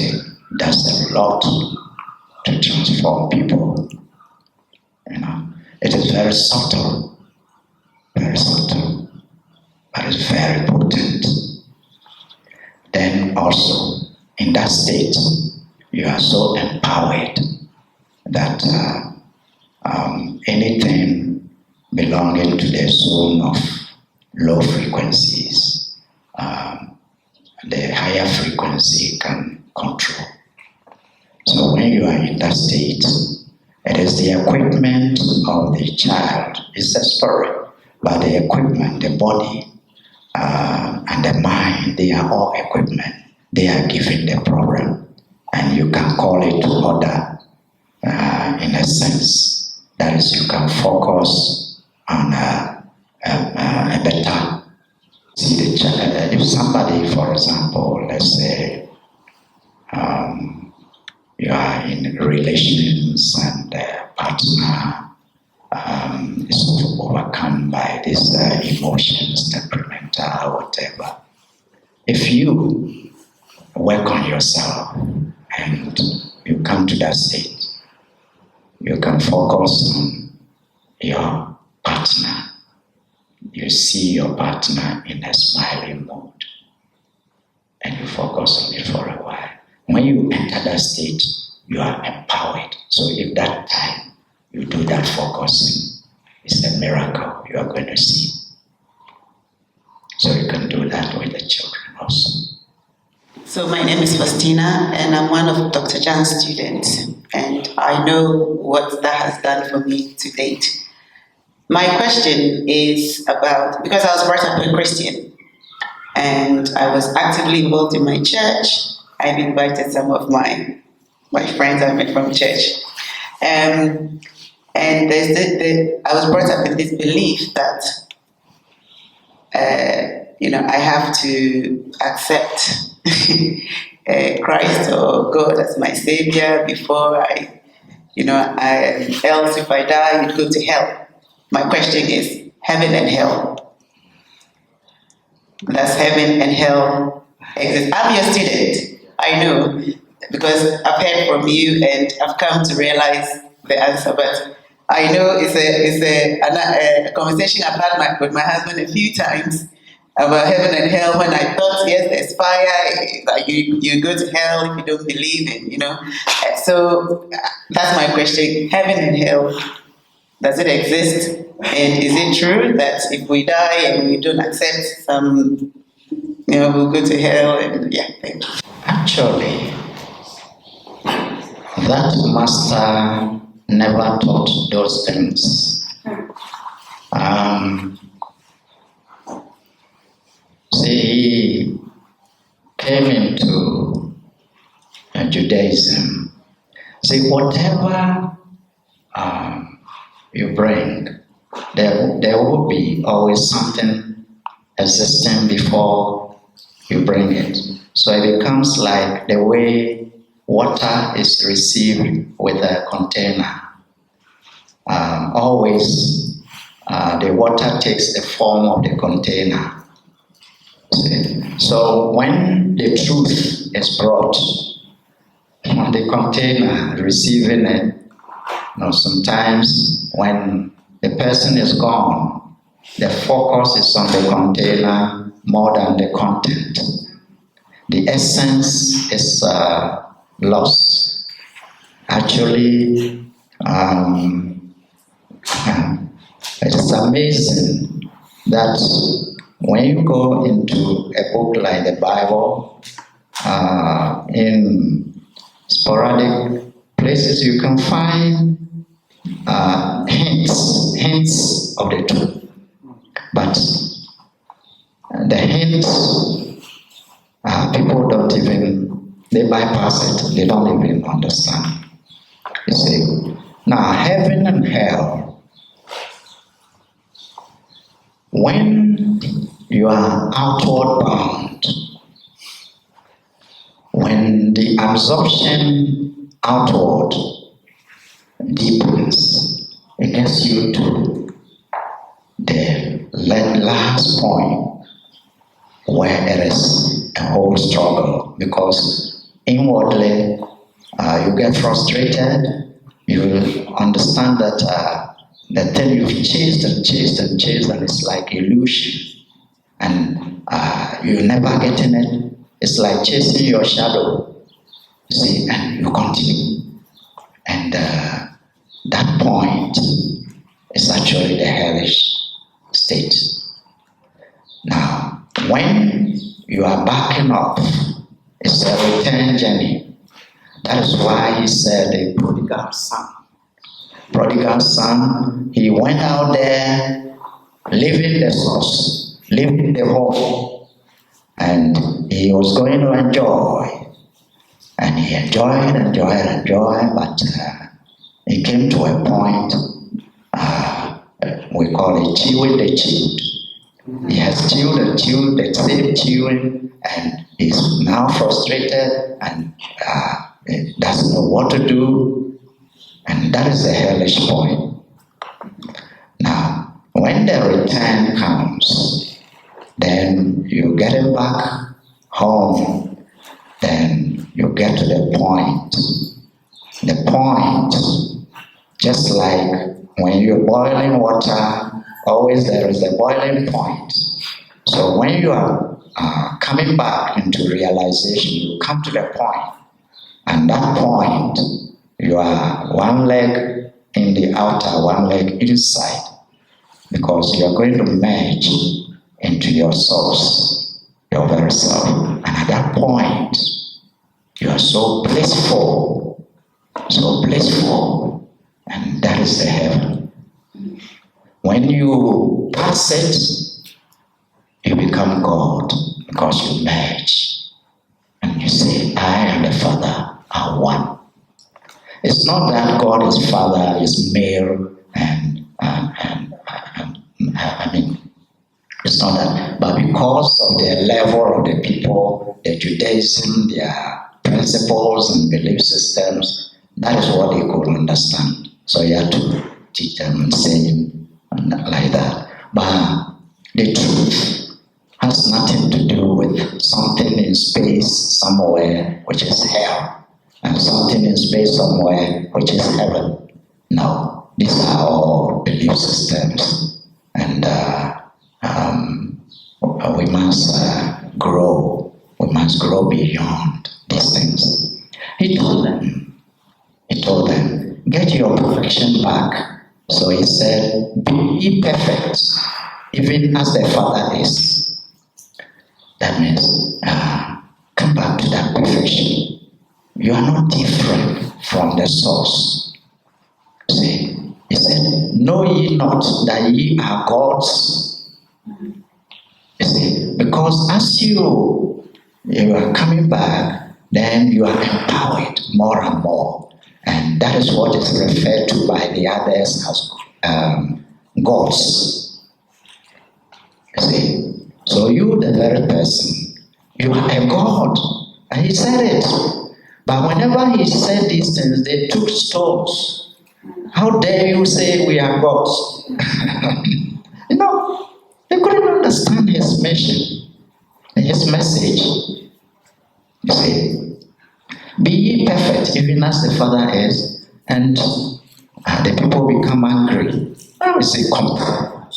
B: does a lot to transform people. You know, it is very subtle, but it's very potent. Then also, in that state, you are so empowered that anything belonging to the zone of low frequencies, the higher frequency can control. So when you are in that state, it is the equipment of the child. It's a spirit, but the equipment, the body, and the mind, they are all equipment. They are given the program, and you can call it to order in a sense. That is, you can focus on a better. See the child. If somebody, for example, let's say you are in relations and the partner is overcome by these emotions, temperamental, whatever. If you work on yourself and you come to that state, you can focus on your partner. You see your partner in a smiling mood, and you focus on it for a while. When you enter that state, you are empowered. So if that time you do that focusing, it's a miracle you are going to see. So you can do that with the children also.
D: So my name is Faustina, and I'm one of Dr. Jan's students, and I know what that has done for me to date. My question is about, because I was brought up a Christian, and I was actively involved in my church. I've invited some of my friends I met from church. And I was brought up in this belief that, I have to accept Christ or God as my savior before else if I die, you'd go to hell. My question is, heaven and hell. Does heaven and hell exist? I'm your student, I know, because I've heard from you and I've come to realize the answer, but I know it's a conversation I've had with my husband a few times about heaven and hell, when I thought, yes, there's fire, like you go to hell if you don't believe in, So that's my question. Heaven and hell, does it exist? And is it true that if we die and we don't accept we'll go to hell? And thank you.
B: Actually, that master never taught those things. See, Judaism. See, whatever you bring, there will be always something existing before you bring it. So it becomes like the way water is received with a container. Always the water takes the form of the container. See? So when the truth is brought, the container receiving it, sometimes when the person is gone, the focus is on the container more than the content. The essence is lost. Actually, it is amazing that when you go into a book like the Bible, in sporadic places you can find hints of the truth. But the hints, people don't even, they bypass it, they don't even understand. You see, now heaven and hell, when you are outward bound, when the absorption outward deepens, it gets you to the last point where it is a whole struggle, because inwardly you get frustrated, you will understand that the thing you've chased and chased and chased, and it's like illusion, and you're never getting it. It's like chasing your shadow, you see, and you continue. And that point is actually the hellish state. Now, when you are backing up, it's a return journey. That is why he said the prodigal son. Prodigal son, he went out there, leaving the source, leaving the home, and he was going to enjoy. And he enjoyed, but he came to a point, we call it chewing the chewed. He has chewed and chewed the same chewing, and he's now frustrated and doesn't know what to do. And that is the hellish point. Now, when the return comes, then you get him back home, then you get to the point. The point, just like when you're boiling water, always there is a boiling point. So when you are coming back into realization, you come to the point. And that point, you are one leg in the outer, one leg inside. Because you are going to merge into your source, your very self. And at that point, you are so blissful, and that is the heaven. When you pass it, you become God, because you merge. And you say, I and the Father are one. It's not that God is Father, is male, and I mean, it's not that. But because of the level of the people, the Judaism, their principles and belief systems, that is what they could understand. So you have to teach them and say like that. But the truth has nothing to do with something in space somewhere, which is hell, and something in space somewhere, which is heaven. No, these are all belief systems, and we must grow. We must grow beyond these things. He told them, get your perfection back. So he said, be ye perfect, even as the Father is. That means, come back to that perfection. You are not different from the source. See, he said, know ye not that ye are gods? You see, because as you are coming back, then you are empowered more and more. And that is what is referred to by the others as gods. You see? So you, the very person, you are a god. And he said it. But whenever he said these things, they took stones. How dare you say we are gods? You know, they couldn't understand his mission, his message. You see, be ye perfect, even as the Father is, and the people become angry. You see, compare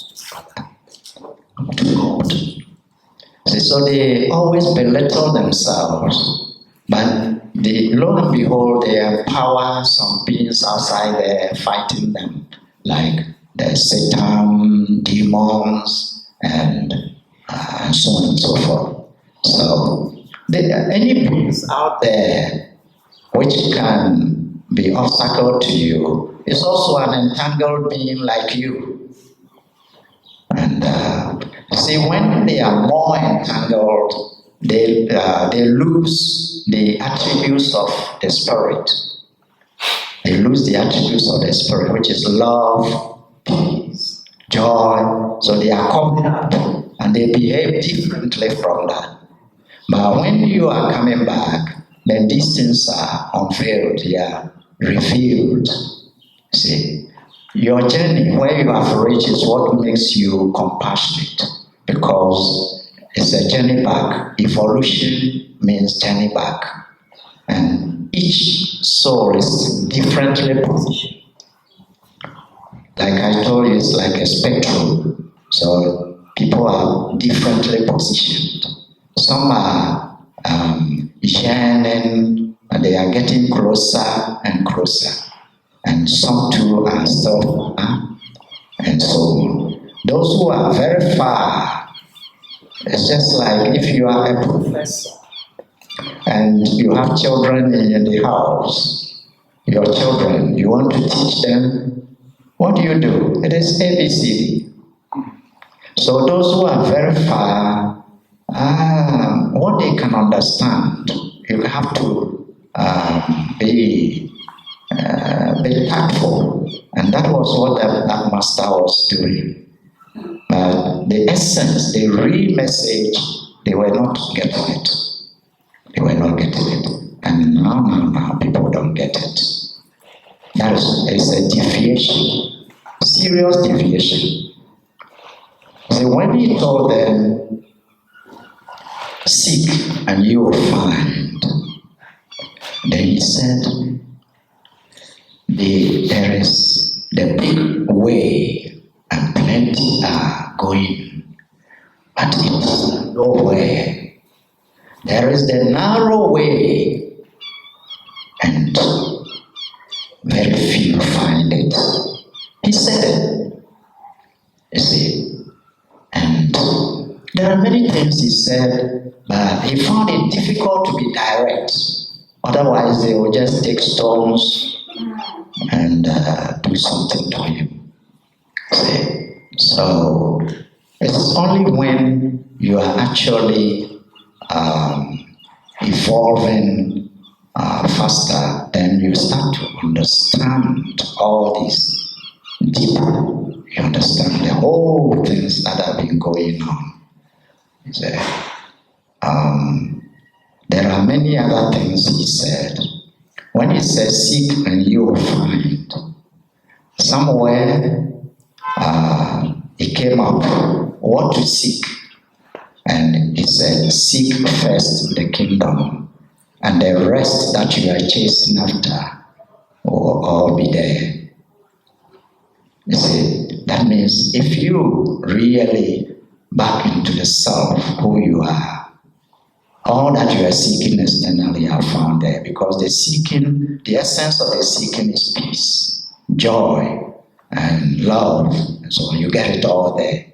B: to God. See, so they always belittle themselves, but lo and behold, they empower some beings outside there fighting them, like the Satan, demons, and so on and so forth. So, any beings out there which can be obstacle to you is also an entangled being like you. And see, when they are more entangled, they lose the attributes of the Spirit. They lose the attributes of the Spirit, which is love, peace, joy. So they are coming up and they behave differently from that. But when you are coming back, then these things are unveiled, they are revealed. See, your journey, where you have reached, is what makes you compassionate, because it's a journey back. Evolution means journey back. And each soul is differently positioned. Like I told you, it's like a spectrum. So people are differently positioned. Some are yearning, and they are getting closer and closer. And some too are still, and so on. Those who are very far, it's just like if you are a professor and you have children in the house, your children, you want to teach them, what do? It is ABCD. So those who are very far, what they can understand, you have to be tactful. And that was what that master was doing. But the essence, the real message, they were not getting it. They were not getting it. And now people don't get it. That is a deviation, serious deviation. So when he told them, seek and you will find, then he said, there is the big way and plenty are going, but it is nowhere. There is the narrow way and very few find it. He said it. You see, and there are many things he said, but he found it difficult to be direct. Otherwise, they will just take stones and do something to him. See? So it's only when you are actually evolving faster, then you start to understand all these deeper. You understand the whole things that have been going on. See? There are many other things he said. When he says seek and you will find, somewhere it came up what to seek. And he said, seek first the kingdom, and the rest that you are chasing after will all be there. You see, that means if you really back into the self, who you are, all that you are seeking externally are found there, because the essence of the seeking is peace, joy, and love, and so on. You get it all there.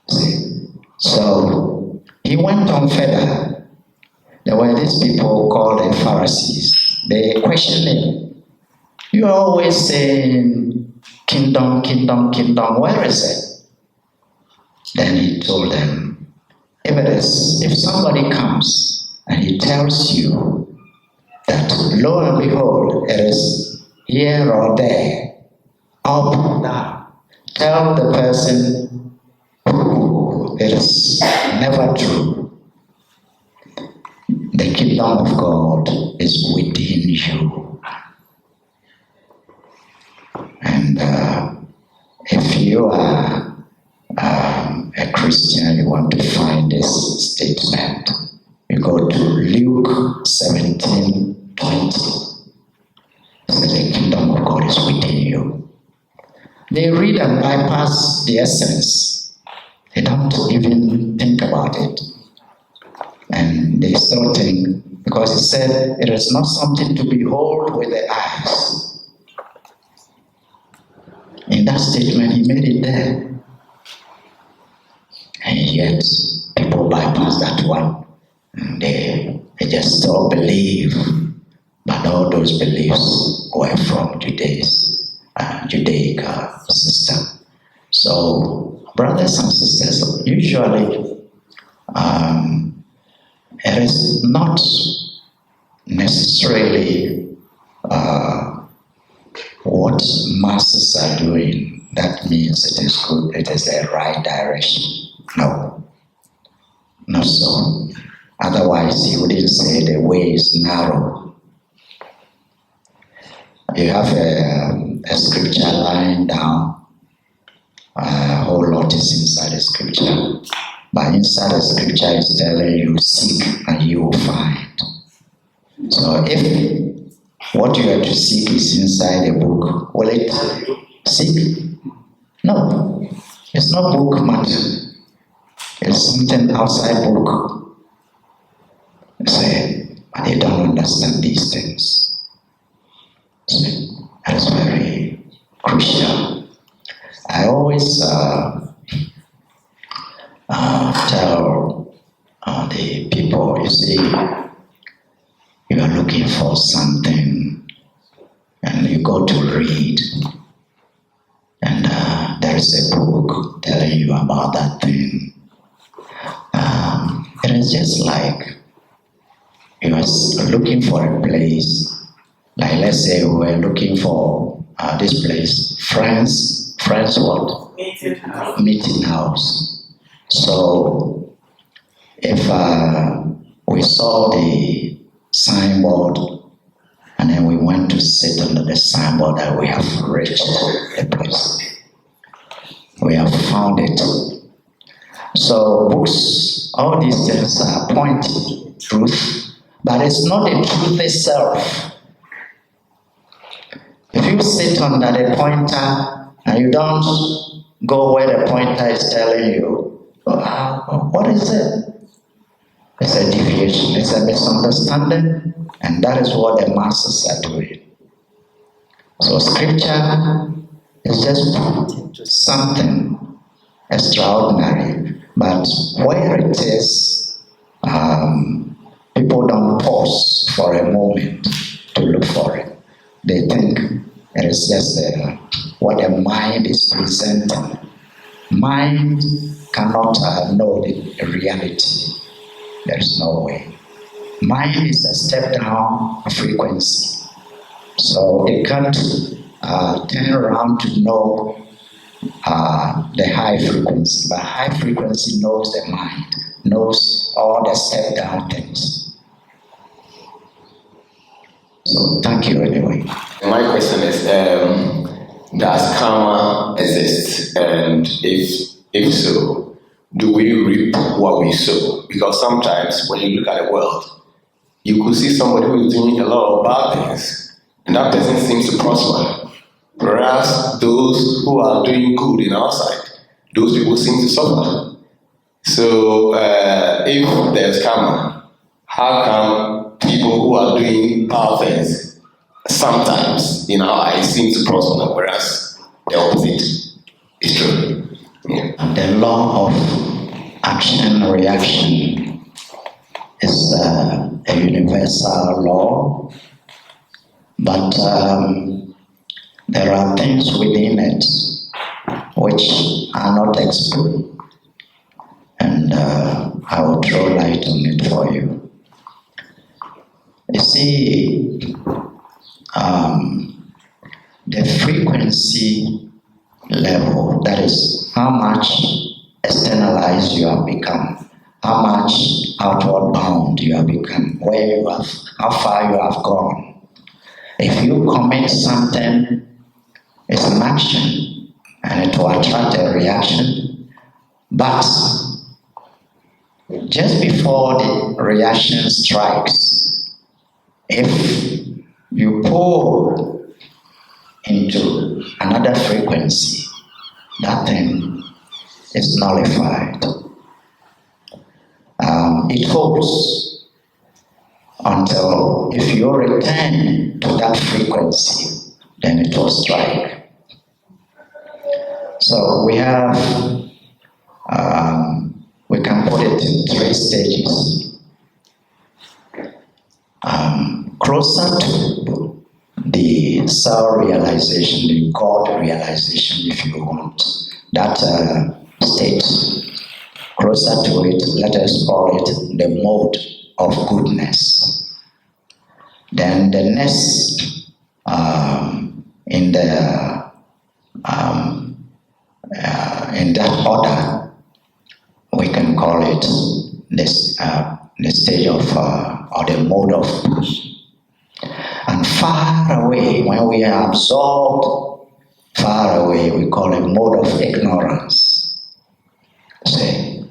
B: See? So he went on further. There were these people called the Pharisees. They questioned him. You are always saying, kingdom, kingdom, kingdom, where is it? Then he told them, if somebody comes and he tells you that lo and behold, it is here or there, up and down. Tell the person who it is never true. The kingdom of God is within you. And if you are a Christian, you want to find this statement, you go to Luke 17:20. So the kingdom of God is within you. They read and bypass the essence. They don't even think about it. And they still think, because he said it is not something to behold with the eyes. In that statement, he made it there. And yet, people bypass that one. And they just still believe. But all those beliefs were from Judaic system. So, brothers and sisters, usually it is not necessarily what masses are doing that means it is good, it is the right direction. No, not so. Otherwise, he wouldn't say the way is narrow. You have a scripture lying down. A whole lot is inside the scripture. But inside the scripture is telling you, seek and you will find. So if what you have to seek is inside the book, will it seek? No. It's not book matter. It's something outside book. You say, but they don't understand these things. So that is very crucial. I always tell the people, you see, you are looking for something and you go to read, and there is a book telling you about that thing. It is just like you are looking for a place. Like let's say we were looking for this place, Friends what? Meeting house. So if we saw the signboard and then we went to sit under the signboard, that we have reached the place. We have found it. So books, all these things are pointing truth, but it's not the truth itself. If you sit under the pointer and you don't go where the pointer is telling you, what is it? It's a deviation, it's a misunderstanding, and that is what the masses are doing. So scripture is just pointing to something extraordinary, but where it is, people don't pause for a moment to look for it. They think it is just what the mind is presenting. Mind cannot know the reality. There is no way. Mind is a step down frequency. So it can't turn around to know the high frequency. But high frequency knows the mind, knows all the step down things. So thank you anyway.
E: My question is, does karma exist? And if so, do we reap what we sow? Because sometimes when you look at the world, you could see somebody who is doing a lot of bad things, and that person seems to prosper. Whereas those who are doing good in our side, those people seem to suffer. So if there's karma, how come people who are doing bad things sometimes in our eyes seem to prosper, whereas the opposite is true? Yeah.
B: The law of action and reaction is a universal law, but there are things within it which are not exposed, and I will throw light on it for you. You see, the frequency level, that is how much externalized you have become, how much outward bound you have become, how far you have gone. If you commit something, it's an action and it will attract a reaction. But just before the reaction strikes, if you pull into another frequency, that thing is nullified. It holds until if you return to that frequency, then it will strike. So we have, we can put it in 3 stages. Closer to the self-realization, the God realization, if you want, that state, closer to it, let us call it the mode of goodness. Then the next, in that order, we can call it this, the stage of, or the mode of passion. And far away, when we are absorbed, far away, we call it mode of ignorance. See?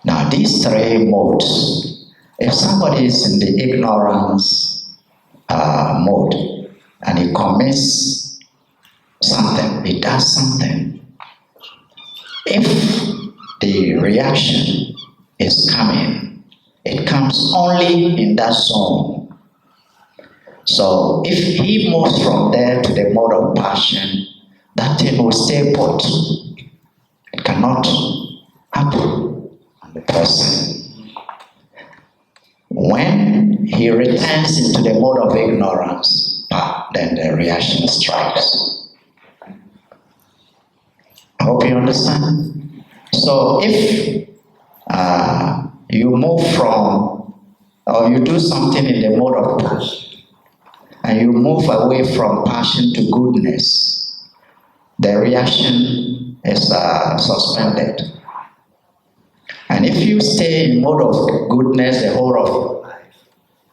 B: Now, these 3 modes, if somebody is in the ignorance mode and he commits something, he does something, if the reaction is coming, it comes only in that zone. So if he moves from there to the mode of passion, that thing will stay put. It cannot happen on the person. When he returns into the mode of ignorance, then the reaction strikes. I hope you understand. So if you move from, or you do something in the mode of passion, and you move away from passion to goodness, the reaction is suspended. And if you stay in mode of goodness the whole of life,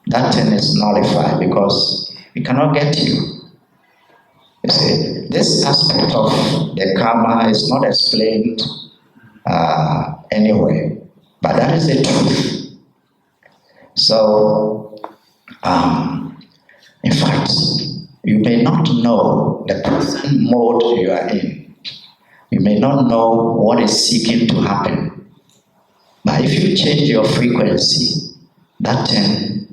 B: that thing is nullified because it cannot get you. You see, this aspect of the karma is not explained anywhere, but that is the truth. So, in fact, you may not know the present mode you are in. You may not know what is seeking to happen. But if you change your frequency, that thing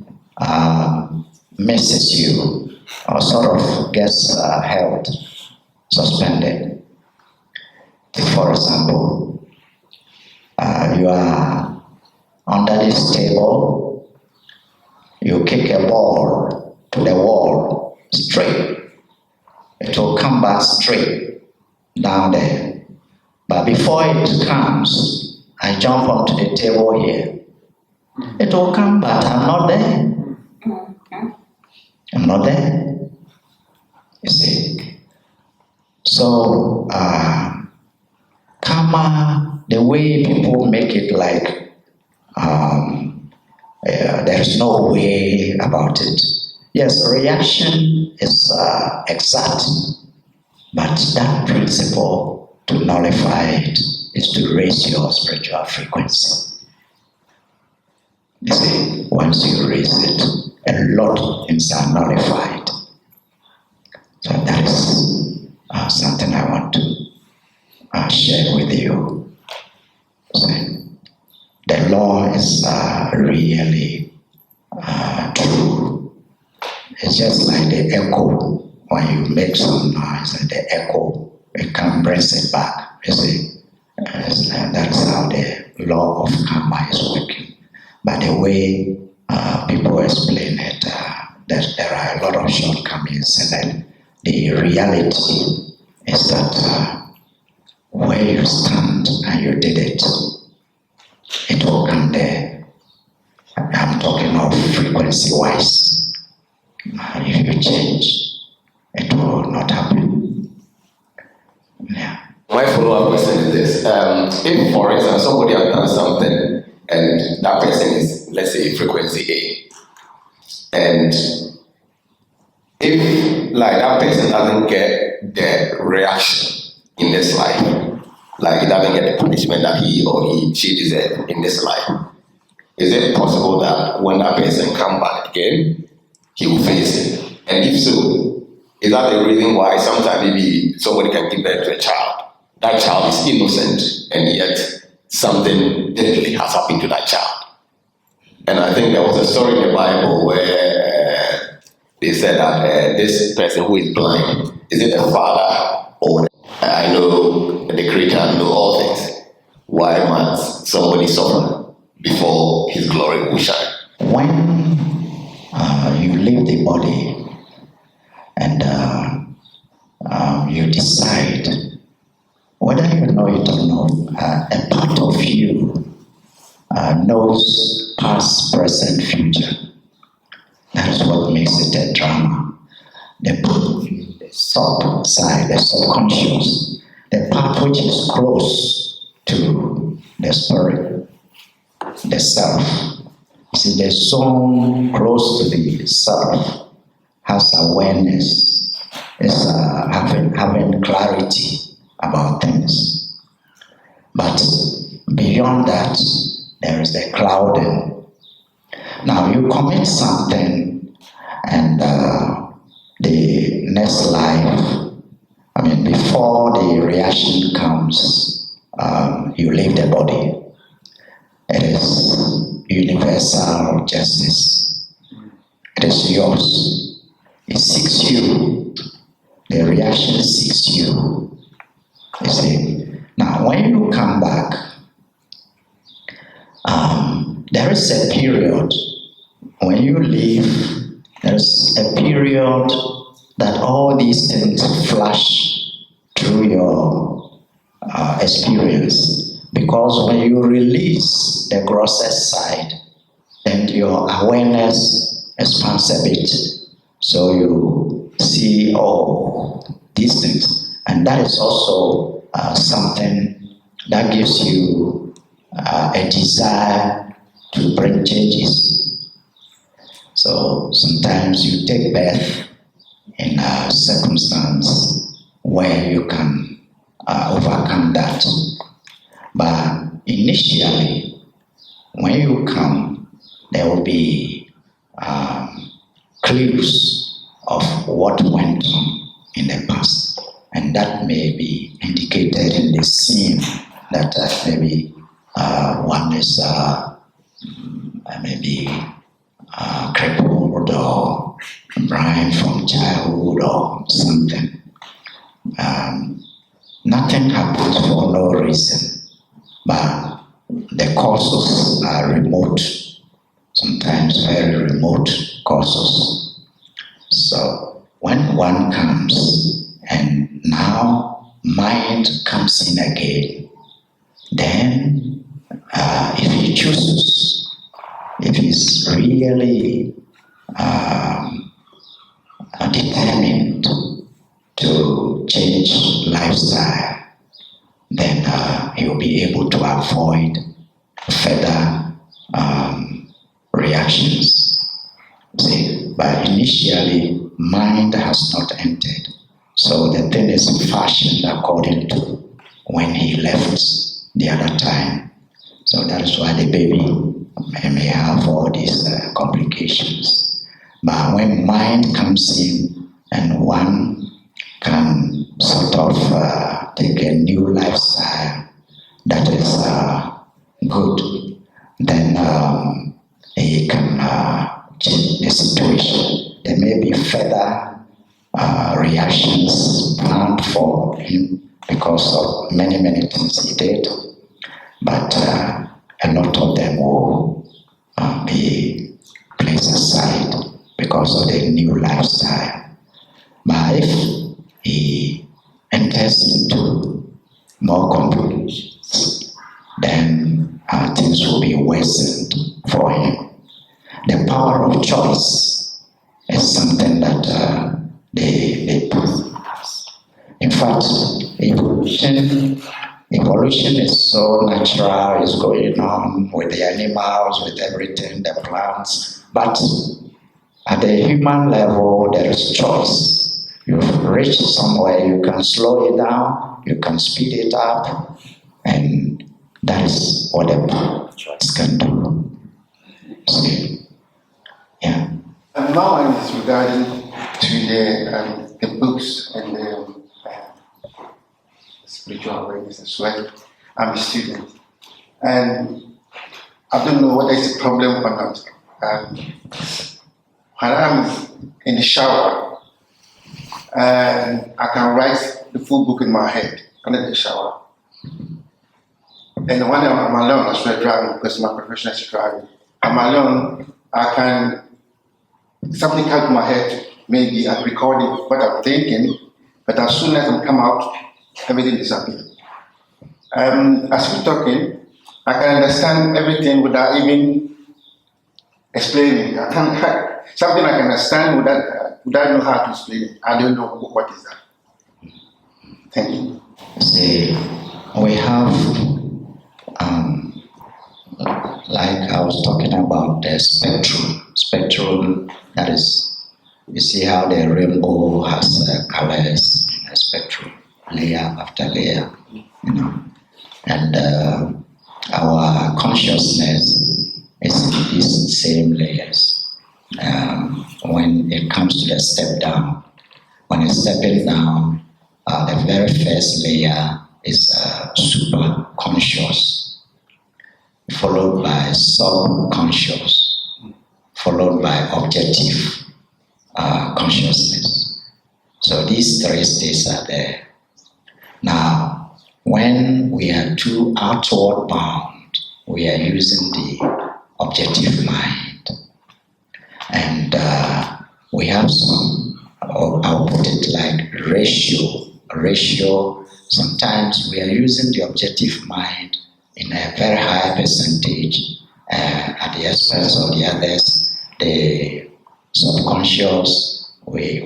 B: misses you or sort of gets held, suspended. For example, you are under this table, you kick a ball to the wall, straight. It will come back straight down there. But before it comes, I jump onto the table here. It will come back. I'm not there. I'm not there. You see. So, karma, the way people make it like there's no way about it. Yes, reaction is exact, but that principle to nullify it is to raise your spiritual frequency. You see, once you raise it, a lot of things are nullified. So that is something I want to share with you. So, the law is really true. It's just like the echo. When you make some noise and the echo, it can bring it back. You see, that's how the law of karma is working. But the way people explain it, there are a lot of shortcomings, and then the reality is that where you stand and you did it, it will come there. I'm talking of frequency-wise. if you change, it will not happen. Yeah.
E: My follow-up question is this. If, for instance, somebody has done something and that person is, let's say, frequency A, and if, like, that person doesn't get the reaction in this life, like he doesn't get the punishment that he or she deserves in this life, is it possible that when that person comes back again, he will face it? And if so, is that the reason why sometimes maybe somebody can give birth to a child? That child is innocent, and yet something deadly has happened to that child. And I think there was a story in the Bible where they said that this person who is blind, is it the father or I know the Creator knows all things. Why must somebody suffer before His glory will shine?
B: When you leave the body and you decide, whether you know it or not, a part of you knows past, present, future. That is what makes it a drama. The sub side, the subconscious, the part which is close to the spirit, the self. You see, the zone close to the self has awareness, is having clarity about things. But beyond that, there is the clouding. Now you commit something, and the next life, before the reaction comes, you leave the body. It is universal justice. It is yours. It seeks you. The reaction seeks you. You see. Now, when you come back, there is a period when you leave. There is a period that all these things flash through your experience, because when you release the grosser side, then your awareness expands a bit, so you see all these things, and that is also something that gives you a desire to bring changes. So sometimes you take birth in a circumstance where you can overcome that. But initially, when you come, there will be clues of what went on in the past. And that may be indicated in the scene that maybe one is maybe crippled or blind from childhood or something. Nothing happens for no reason, but the causes are remote, sometimes very remote causes. So when one comes and now mind comes in again, then if he chooses, if he's really determined to change lifestyle, then he'll be able to avoid further reactions. See, but initially, mind has not entered. So the thing is fashioned according to when he left the other time. So that is why the baby may have all these complications. But when mind comes in and one can sort of take a new lifestyle that is good, then he can change the situation. There may be further reactions planned for him because of many things he did, but a lot of them will be placed aside because of the new lifestyle. But if he enters into more complications, then things will be worsened for him. The power of choice is something the person has. In fact, evolution is so natural, it's going on with the animals, with everything, the plants. But at the human level, there is choice. You've reached somewhere, you can slow it down, you can speed it up, and that is what the choice can do. See? Yeah.
F: And my mind is regarding to the books and the spiritual awareness as well. I'm a student, and I don't know whether it's a problem or not. When I'm in the shower, and I can write the full book in my head under the shower. And when I'm alone, I start driving because my profession is driving. I'm alone, I can, something comes to my head, maybe I'm recording what I'm thinking, but as soon as I come out, everything disappears. As we're talking, I can understand everything without even explaining. Something I can understand without know how to explain it. I don't know what is that. Thank you.
B: See, we have, like I was talking about the spectrum, that is, you see how the rainbow has colors in a spectrum, layer after layer, you know, and our consciousness is in these same layers. When it comes to the step down, when it's stepping down, the very first layer is super conscious, followed by subconscious, followed by objective consciousness. So these three states are there. Now, when we are too outward bound, we are using the objective mind. And we have some, I'll put it like ratio. Sometimes we are using the objective mind in a very high percentage at the expense of the others. The subconscious, we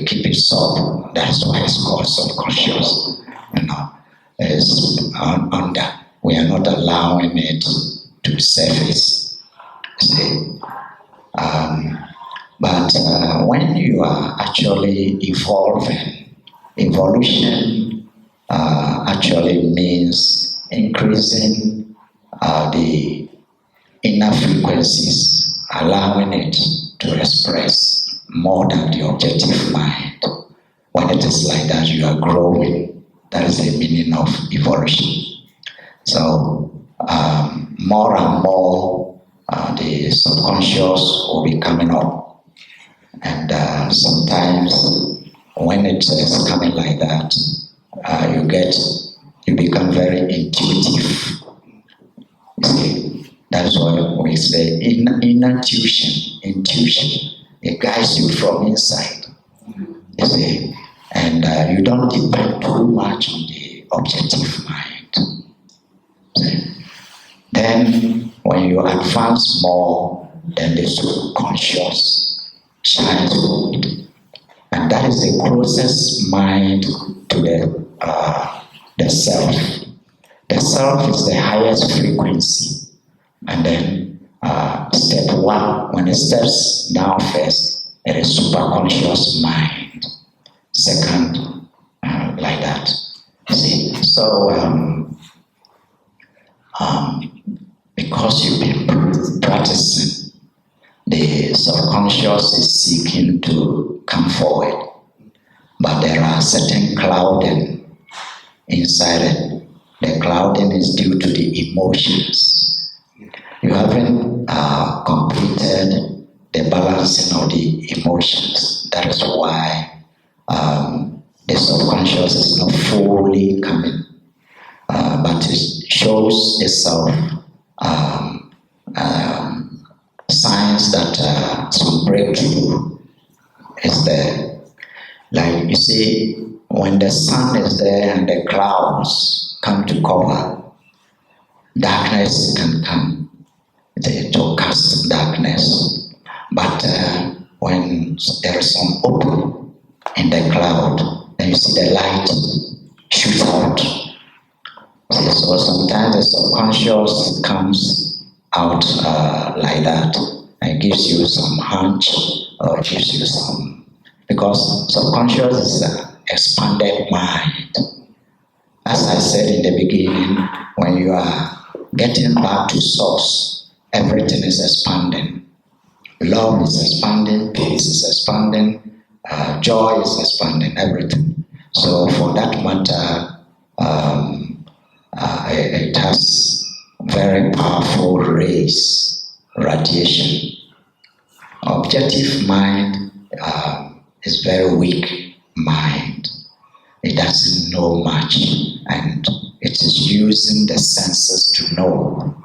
B: keep it sub. That's why it's called subconscious. You know, it's under. We are not allowing it to surface. See? But when you are actually evolving, evolution actually means increasing the inner frequencies, allowing it to express more than the objective mind. When it is like that, you are growing. That is the meaning of evolution. So more and more the subconscious will be coming up. And sometimes when it is coming like that, you become very intuitive. You see, that's why we say intuition. It guides you from inside. You see, and you don't depend too much on the objective mind. See? Then when you advance more, then the subconscious shines forward. And that is the closest mind to the self. The self is the highest frequency. And then step one, when it steps down first, it is superconscious mind. Second, like that. See? So because you've been practicing, the subconscious is seeking to come forward, but there are certain clouding inside it. The clouding is due to the emotions. You haven't completed the balancing of the emotions. That is why the subconscious is not fully coming, but it shows itself signs that some breakthrough is there. Like you see, when the sun is there and the clouds come to cover, darkness can come. They to cast darkness. But when there is some open, in the cloud, then you see the light shoot out. See, so sometimes the subconscious comes out like that and gives you some hunch or gives you some, because subconscious is an expanded mind. As I said in the beginning, when you are getting back to source, everything is expanding. Love is expanding, peace is expanding, joy is expanding, everything. So for that matter, it has very powerful rays, radiation. Objective mind is very weak mind. It doesn't know much, and it is using the senses to know,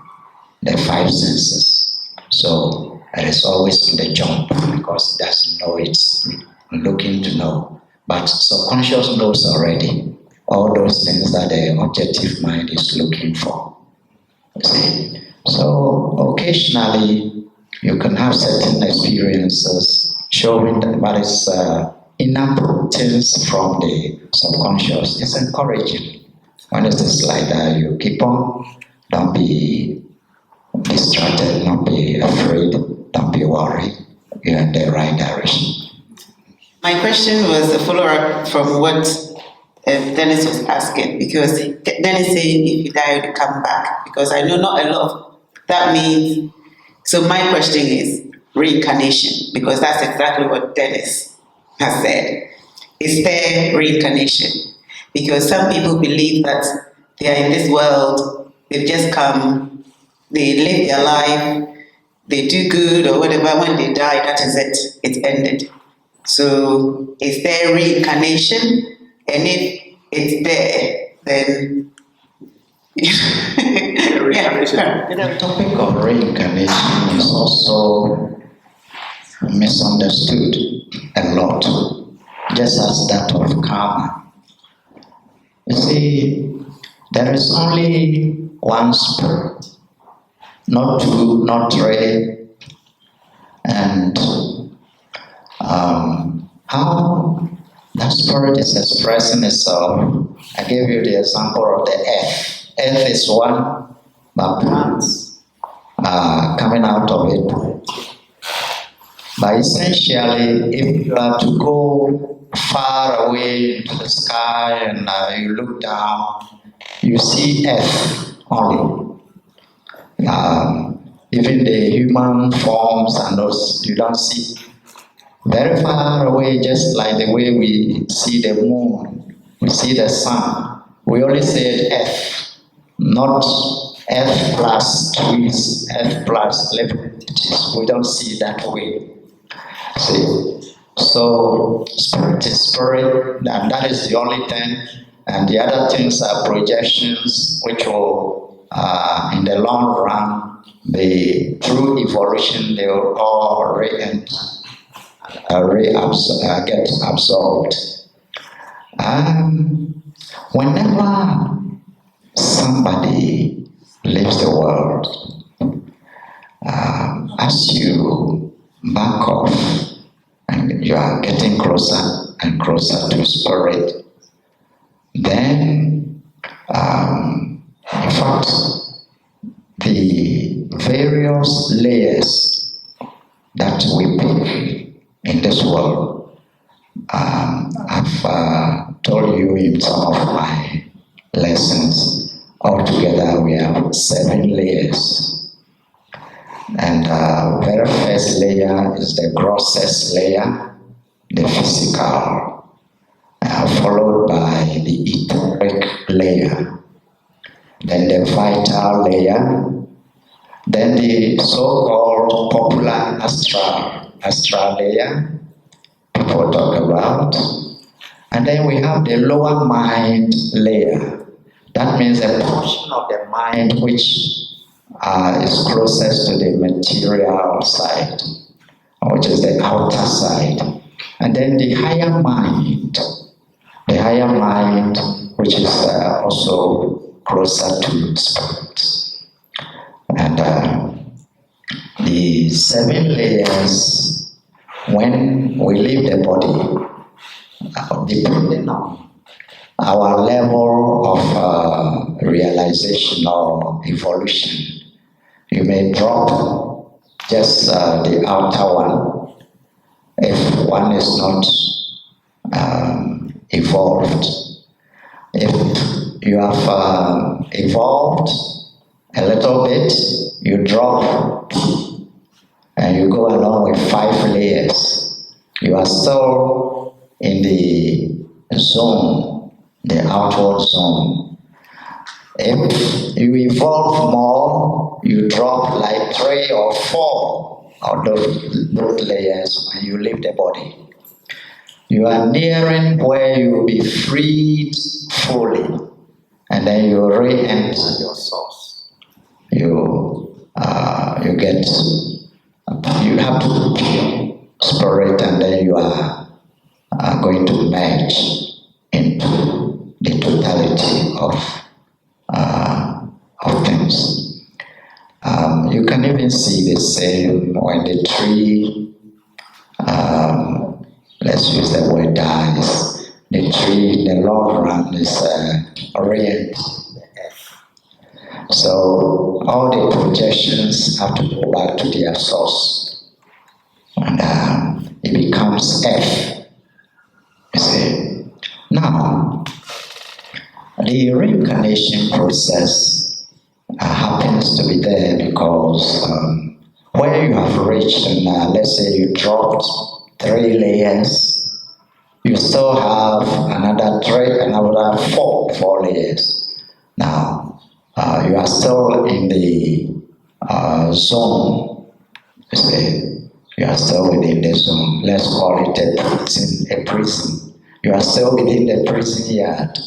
B: the 5 senses. So it is always on the jump because it doesn't know, it's looking to know. But subconscious knows already all those things that the objective mind is looking for. You see? So occasionally you can have certain experiences showing that, but it's inner things from the subconscious. It's encouraging. When it is like that, you keep on. Don't be distracted, don't be afraid, don't be worried. You're in the right direction.
D: My question was a follow-up from what Dennis was asking, because Dennis said if you die, you come back. Because I know not a lot of that means. So my question is reincarnation, because that's exactly what Dennis has said. Is there reincarnation? Because some people believe that they are in this world, they've just come, they live their life, they do good or whatever, when they die, that is it, it's ended. So is there reincarnation? And if it's there, then
B: The topic of reincarnation is also misunderstood a lot, just as that of karma. You see, there is only one spirit, not two, not three, and how that spirit is expressing itself. I gave you the example of the earth. Earth is one, but plants are coming out of it. But essentially, if you are to go far away into the sky and you look down, you see earth only. Even the human forms and those, you don't see. Very far away, just like the way we see the moon, we see the sun. We only say earth, not earth plus trees, earth plus liberties. We don't see that way. See? So spirit is spirit, and that is the only thing. And the other things are projections, which will, in the long run, through evolution, they will all get absorbed. Whenever somebody leaves the world, as you back off and you are getting closer and closer to spirit, then in fact the various layers that we pick in this world, I've told you in some of my lessons. Altogether, we have 7 layers. And very first layer is the grossest layer, the physical, followed by the etheric layer, then the vital layer, then the so-called popular astral layer, people talk about, and then we have the lower mind layer. That means a portion of the mind which is closest to the material side, which is the outer side. And then the higher mind, which is also closer to spirit. And the 7 layers, when we leave the body, depending on our level of realization or evolution, you may drop just the outer one if one is not evolved. If you have evolved a little bit, you drop and you go along with 5 layers. You are still in the zone, the outward zone. If you evolve more, you drop like 3 or 4 of those layers when you leave the body. You are nearing where you will be freed fully, and then you re-enter your source. You have to pure spirit, and then you are going to merge into the totality of things. You can even see the same when the tree, let's use the word dies. The tree in the long run is oriented to the earth. So all the projections have to go back to their source. And it becomes F. You see? Now, the reincarnation process happens to be there because where you have reached, and let's say you dropped 3 layers, you still have another 4 layers. Now, you are still in the zone. You see, you are still within the zone. Let's call it a prison. You are still within the prison yard.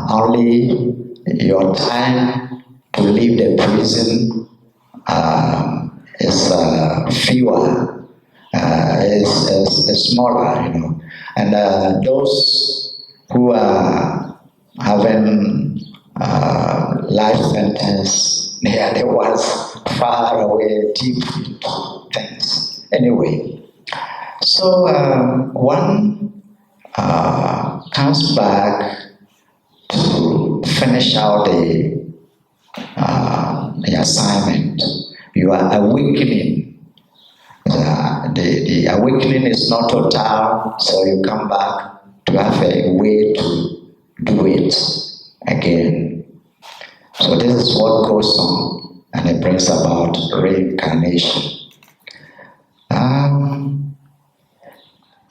B: Only your time to leave the prison is fewer. Is smaller, you know, and those who are having life sentence, they are the ones far away, deep into things. Anyway, so one comes back to finish out the assignment. You are awakening. The awakening is not total, so you come back to have a way to do it again. So this is what goes on, and it brings about reincarnation.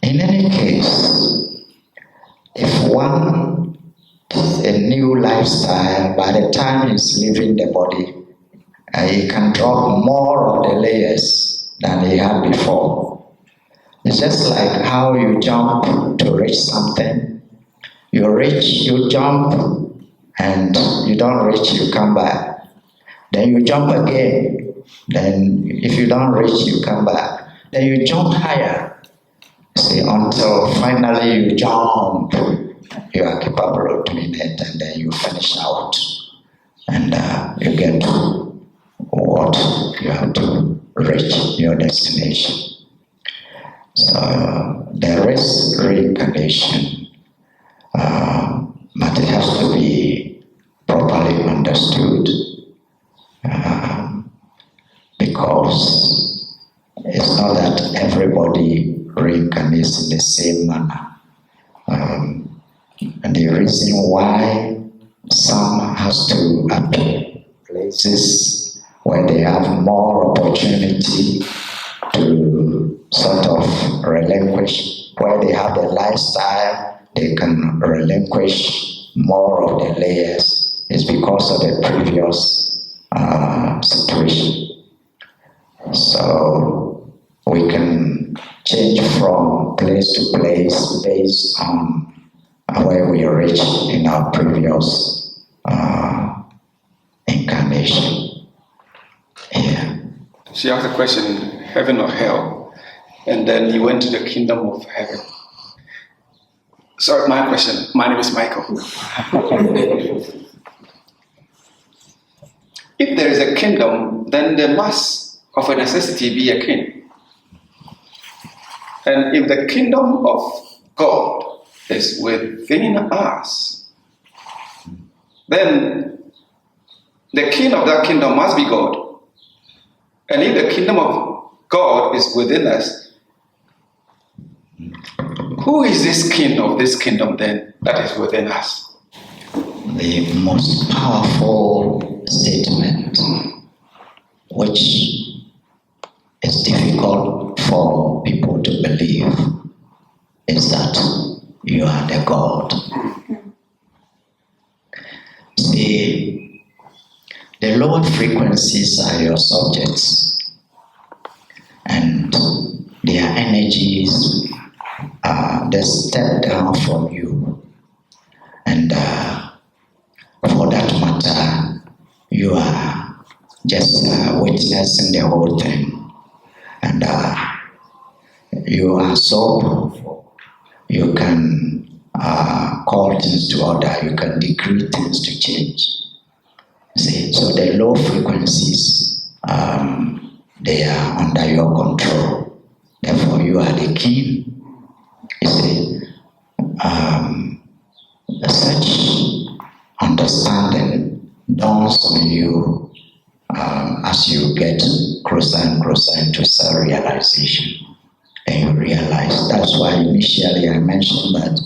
B: In any case, if one is a new lifestyle, by the time he's leaving the body, he can drop more of the layers than he had before. It's just like how you jump to reach something. You jump, and you don't reach, you come back. Then you jump again. Then if you don't reach, you come back. Then you jump higher. See, until finally you jump. You are capable of doing it, and then you finish out. And you get to what you have to reach your destination. So there is reincarnation, but it has to be properly understood, because it's not that everybody reincarnates in the same manner. And the reason why some has to appear places where they have more opportunity to sort of relinquish, where they have the lifestyle, they can relinquish more of the layers, is because of the previous situation. So we can change from place to place based on where we reach in our previous incarnation. Yeah.
A: She asked the question, heaven or hell? And then you went to the kingdom of heaven. Sorry, my question. My name is Michael. If there is a kingdom, then there must, of a necessity, be a king. And if the kingdom of God is within us, then the king of that kingdom must be God. And if the kingdom of God is within us, who is this king of this kingdom then that is within us?
B: The most powerful statement, which is difficult for people to believe, is that you are the God. See, the lower frequencies are your subjects, and their energies they step down from you, and for that matter, you are just witnessing the whole thing, and you are so powerful. You can call things to order. You can decree things to change. See, so the low frequencies, they are under your control. Therefore, you are the king. You see, such understanding dawns on you as you get closer and closer into self-realization. And you realize, that's why initially I mentioned that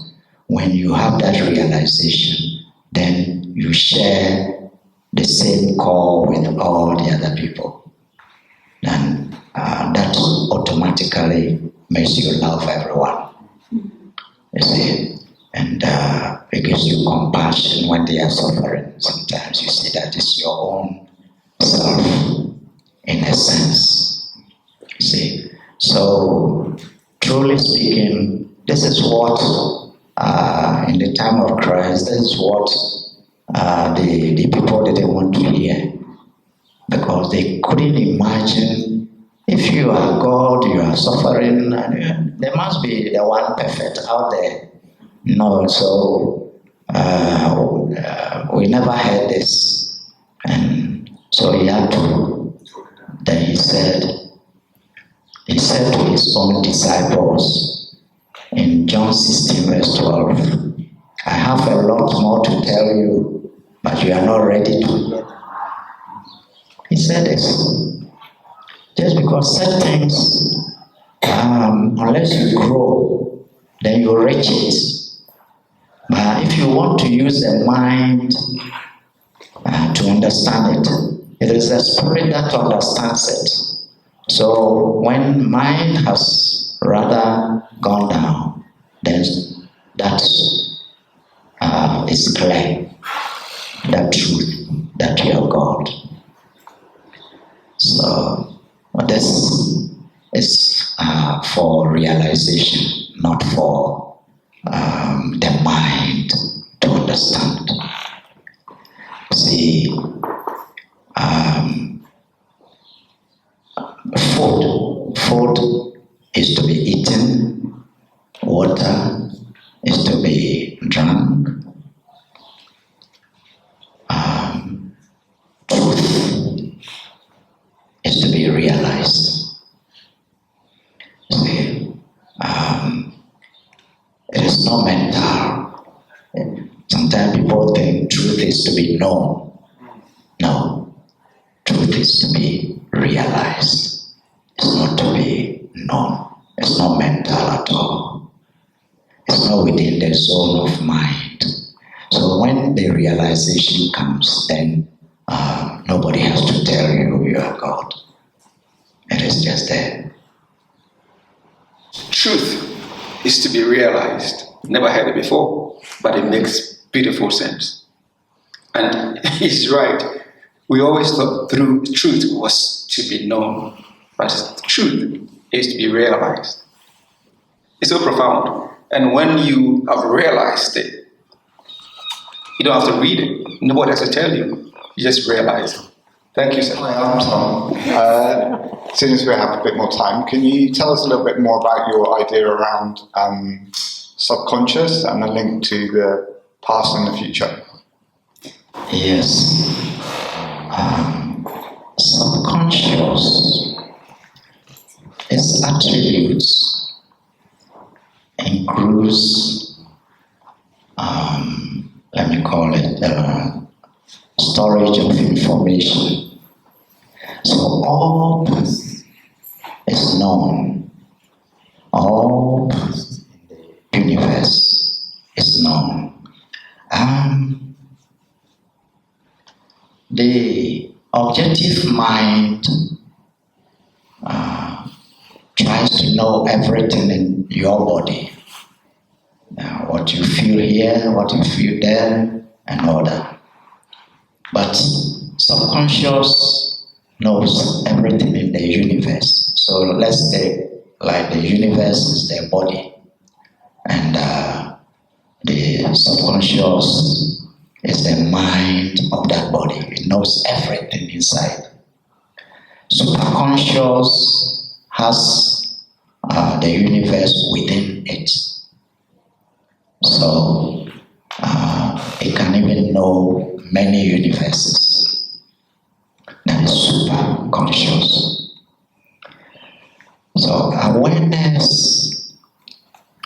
B: when you have that realization, then you share the same core with all the other people. And that automatically makes you love everyone. You see, and it gives you compassion when they are suffering. Sometimes you see that it's your own self, in a sense. You see, so truly speaking, this is what in the time of Christ, this is what the people didn't want to hear, because they couldn't imagine, if you are God, you are suffering, there must be the one perfect out there. No, so we never heard this. And so he had to, then he said to his own disciples in John 16 verse 12, I have a lot more to tell you, but you are not ready to hear. He said this, just because certain things, unless you grow, then you reach it. But if you want to use the mind to understand it, it is the spirit that understands it. So when mind has rather gone down, then that is clear, that truth, that you are God. So this is for realization, not for the mind to understand. See, food is to be eaten, water is to be drunk, truth is to be realized. See, it is not mental. Sometimes people think truth is to be known. No, truth is to be realized. It's not to be known. It's not mental at all. It's not within the zone of mind. So when the realization comes, then nobody has to tell you you are God. It is just there.
A: Truth is to be realized. Never heard it before, but it makes beautiful sense. And he's right. We always thought through truth was to be known, but truth is to be realized. It's so profound. And when you have realized it, you don't have to read it. Nobody has to tell you. You just realize it. Thank you, sir.
G: Hi, I'm Tom. Since we have a bit more time, can you tell us a little bit more about your idea around subconscious and the link to the past and the future?
B: Yes. Subconscious is attributes in includes, let me call it, storage of information. So all past is known. All past in the universe is known. The objective mind tries to know everything in your body. What you feel here, what you feel there, and all that. But subconscious knows everything in the universe. So let's take like the universe is their body, and the subconscious is the mind of that body. It knows everything inside. Superconscious has the universe within it. So it can even know many universes. That is super conscious. So awareness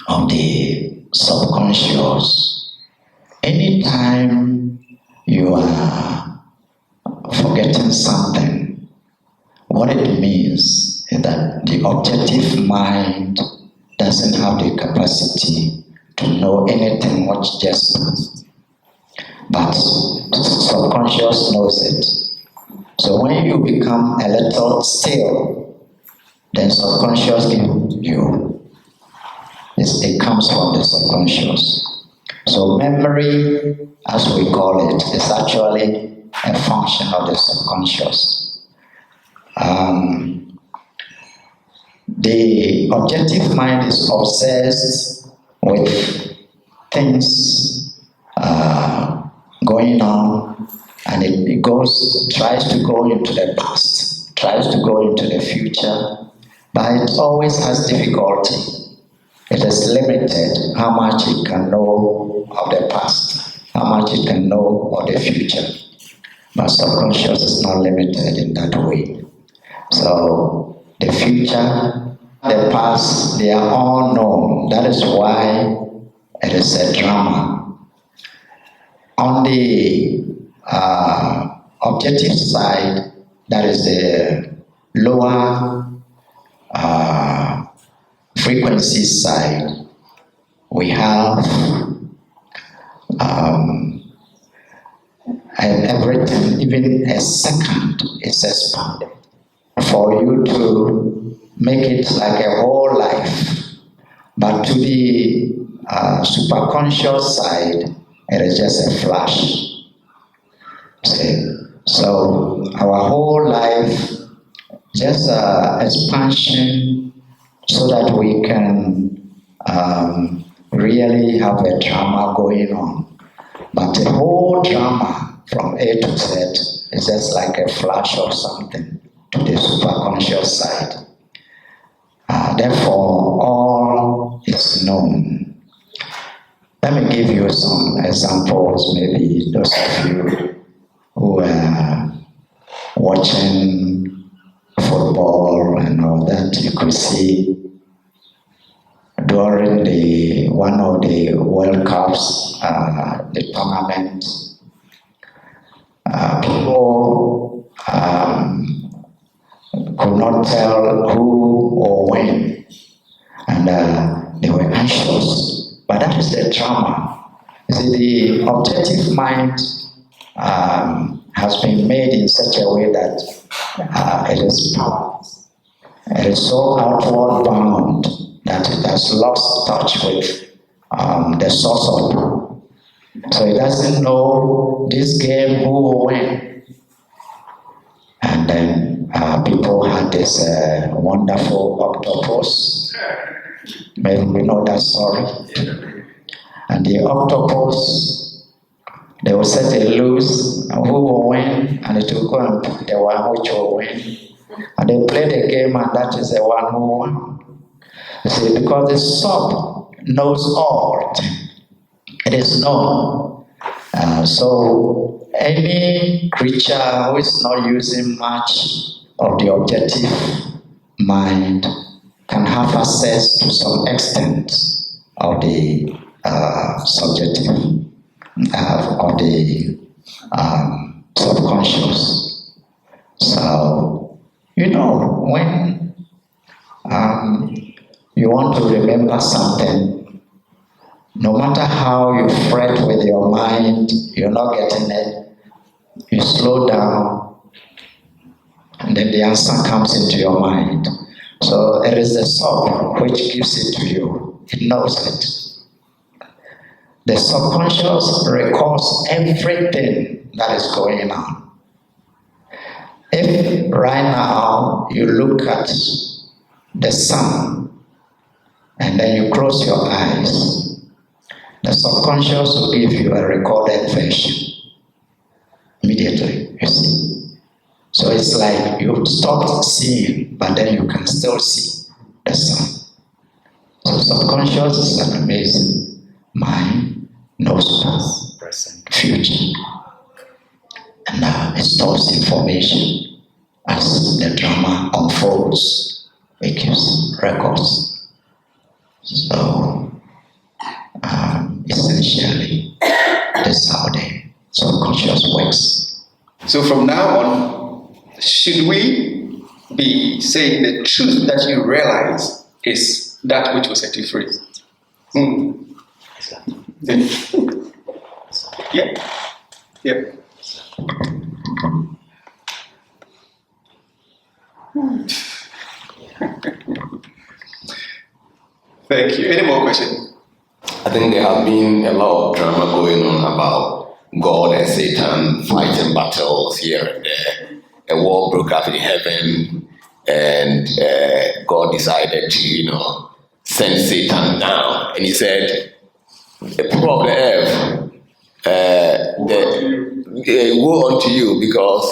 B: of the subconscious, anytime you are forgetting something, what it means is that the objective mind doesn't have the capacity to know anything what just passed. But subconscious knows it. So when you become a little still, then subconscious gives you. It comes from the subconscious. So memory, as we call it, is actually a function of the subconscious. The objective mind is obsessed with things going on, and it tries to go into the past, tries to go into the future, but it always has difficulty. It is limited how much it can know of the past, how much it can know of the future. But subconscious is not limited in that way. So the future, the past, they are all known. That is why it is a drama. On the objective side, that is the lower frequency side, we have and everything, even a second is expanded. For you to make it like a whole life. But to the superconscious side, it is just a flash. See? So our whole life, just expansion so that we can really have a drama going on. But the whole drama from A to Z is just like a flash of something to the superconscious side. Therefore, all is known. Let me give you some examples, maybe those of you who are watching football and all that, you could see during one of the World Cups, the tournament, people could not tell who or when, and they were anxious. But that is the drama. You see, the objective mind has been made in such a way that it is powerless. It is so outward bound that it has lost touch with the source of power. So it doesn't know this game who will win. And then people had this wonderful octopus. Maybe we know that story. And the octopus, they will set it loose, and who will win, and it will go and pick the one which will win. And they play the game, and that is the one who won. You see, because the sub knows all. It is known. So any creature who is not using much of the objective mind can have access to some extent of the subjective, of the subconscious. So, when you want to remember something, no matter how you fret with your mind, you're not getting it, you slow down, and then the answer comes into your mind. So it is the sub which gives it to you. It knows it. The subconscious records everything that is going on. If right now you look at the sun and then you close your eyes, the subconscious will give you a recorded version immediately, you see. So it's like you stopped seeing, but then you can still see the sun. So subconscious is an amazing mind, knows past, present, future. And it stores information as the drama unfolds. It keeps records. So essentially, that's how the subconscious works.
A: So from now on, should we be saying the truth that you realize is that which will set you free? Yeah. Thank you. Any more questions?
E: I think there has been a lot of drama going on about God and Satan fighting battles here and there. A war broke out in heaven, and God decided to, send Satan down. And he said, "People of the earth, woe unto you, because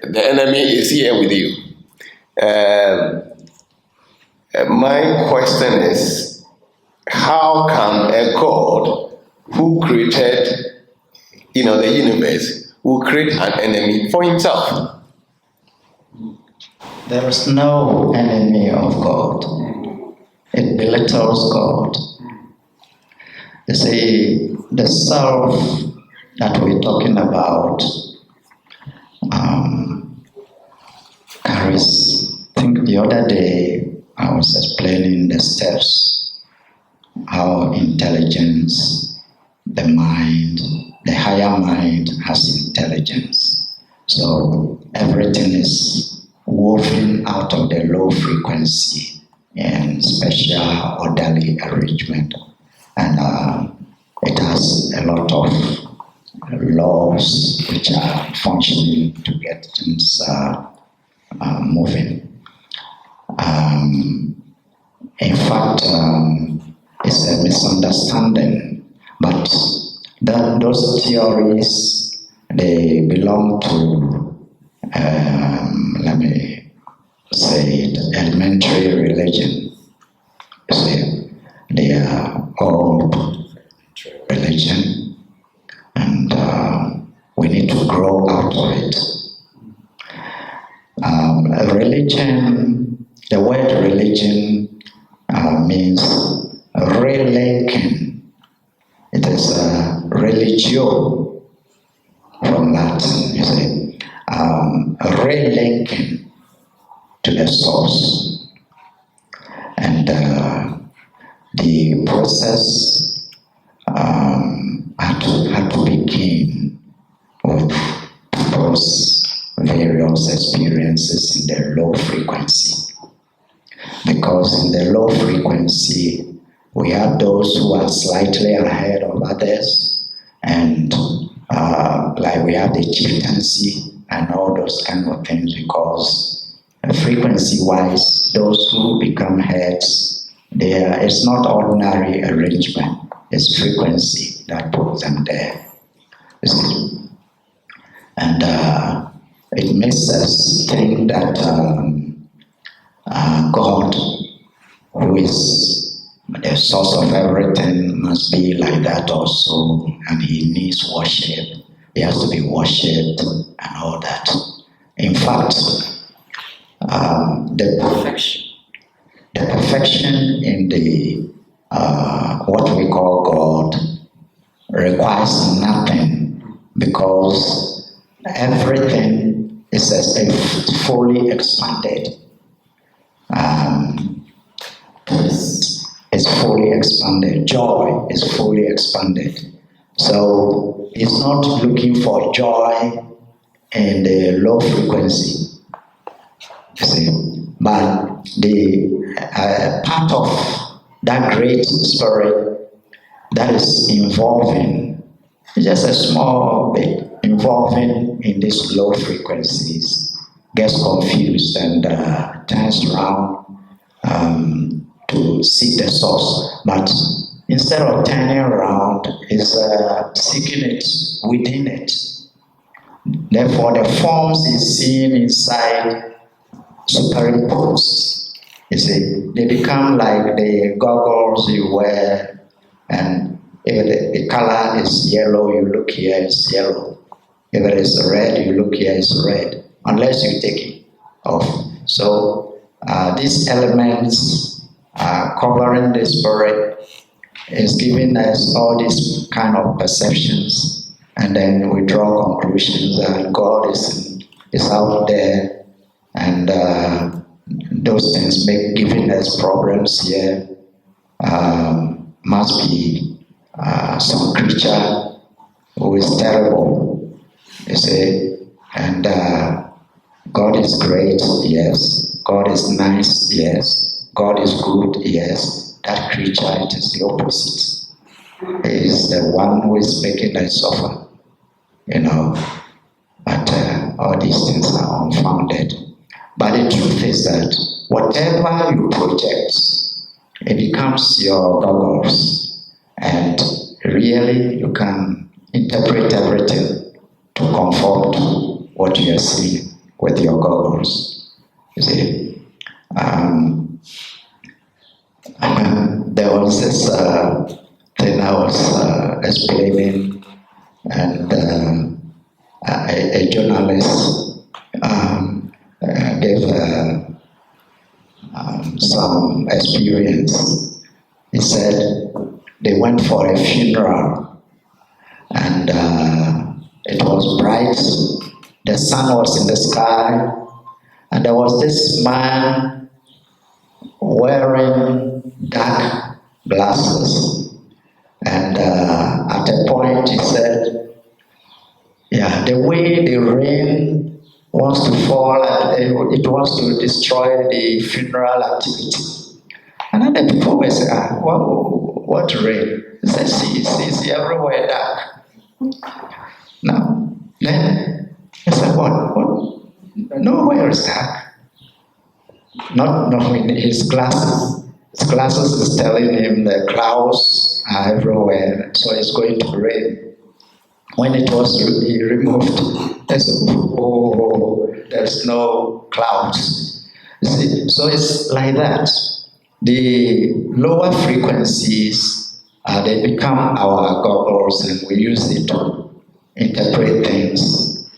E: the enemy is here with you." My question is, how can a God who created, the universe, will create an enemy for himself?
B: There is no enemy of God. It belittles God. You see, the self that we're talking about carries. I think the other day I was explaining the steps, how intelligence, the mind, the higher mind has intelligence. So everything is woven out of the low frequency and special orderly arrangement. And it has a lot of laws which are functioning to get things moving. In fact, it's a misunderstanding, but those theories, they belong to let me say it, elementary religion. You see, they are old religion, and we need to grow out of it. Religion, the word religion means relinking. It is religio from Latin, you see. Relinking to the source, and the process had to begin with those various experiences in the low frequency, because in the low frequency we have those who are slightly ahead of others, and like we have the chieftaincy and all those kind of things, because frequency-wise, those who become heads, it's not ordinary arrangement, it's frequency that puts them there. You see? And it makes us think that God, who is the source of everything, must be like that also, and he needs worship. He has to be worshipped and all that. In fact, the perfection in the what we call God requires nothing, because everything is fully expanded. It's fully expanded. Joy is fully expanded. So it's not looking for joy in the low frequency, you see. But the part of that great spirit that is involving, just a small bit, involving in these low frequencies, gets confused and turns around to seek the source. But instead of turning around, is seeking it within it. Therefore, the forms is seen inside superimposed. You see, they become like the goggles you wear, and if the color is yellow, you look here, it's yellow. If it is red, you look here, it's red, unless you take it off. So these elements covering the spirit is giving us all these kind of perceptions, and then we draw conclusions that God is out there, and those things giving us problems here. Must be some creature who is terrible, you see, and God is great, yes. God is nice, yes. God is good, yes. That creature, it is the opposite. It is the one who is making us suffer, you know. But all these things are unfounded. But the truth is that whatever you project, it becomes your goggles, and really you can interpret everything to conform to what you are seeing with your goggles. You see, there was this thing I was explaining, and a journalist gave some experience. He said they went for a funeral, and it was bright, the sun was in the sky, and there was this man wearing dark glasses, and at a point he said, yeah, the way the rain wants to fall, it wants to destroy the funeral activity. And then the people were saying, what rain? He said, see, everywhere dark. Now, then he said, what? Nowhere is dark. Not in his glasses. His glasses is telling him the clouds are everywhere, so it's going to rain. When it was removed, they said, oh, there's no clouds. You see? So it's like that. The lower frequencies, they become our goggles, and we use it to interpret things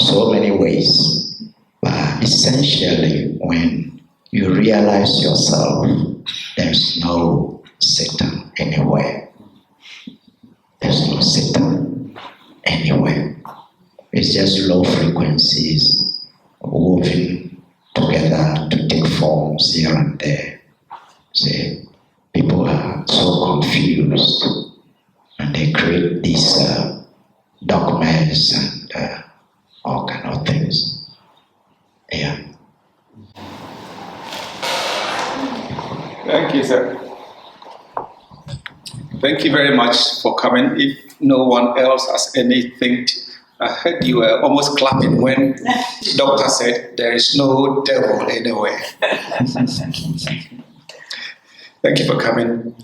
B: so many ways. But essentially, when you realize yourself, there's no Satan anywhere. There's no Satan anywhere. It's just low frequencies woven together to take forms here and there. See, people are so confused, and they create these dogmas and all kind of things. Yeah.
A: Thank you, sir. Thank you very much for coming. If no one else has anything, I heard you were almost clapping when the doctor said there is no devil anywhere. Thank you for coming.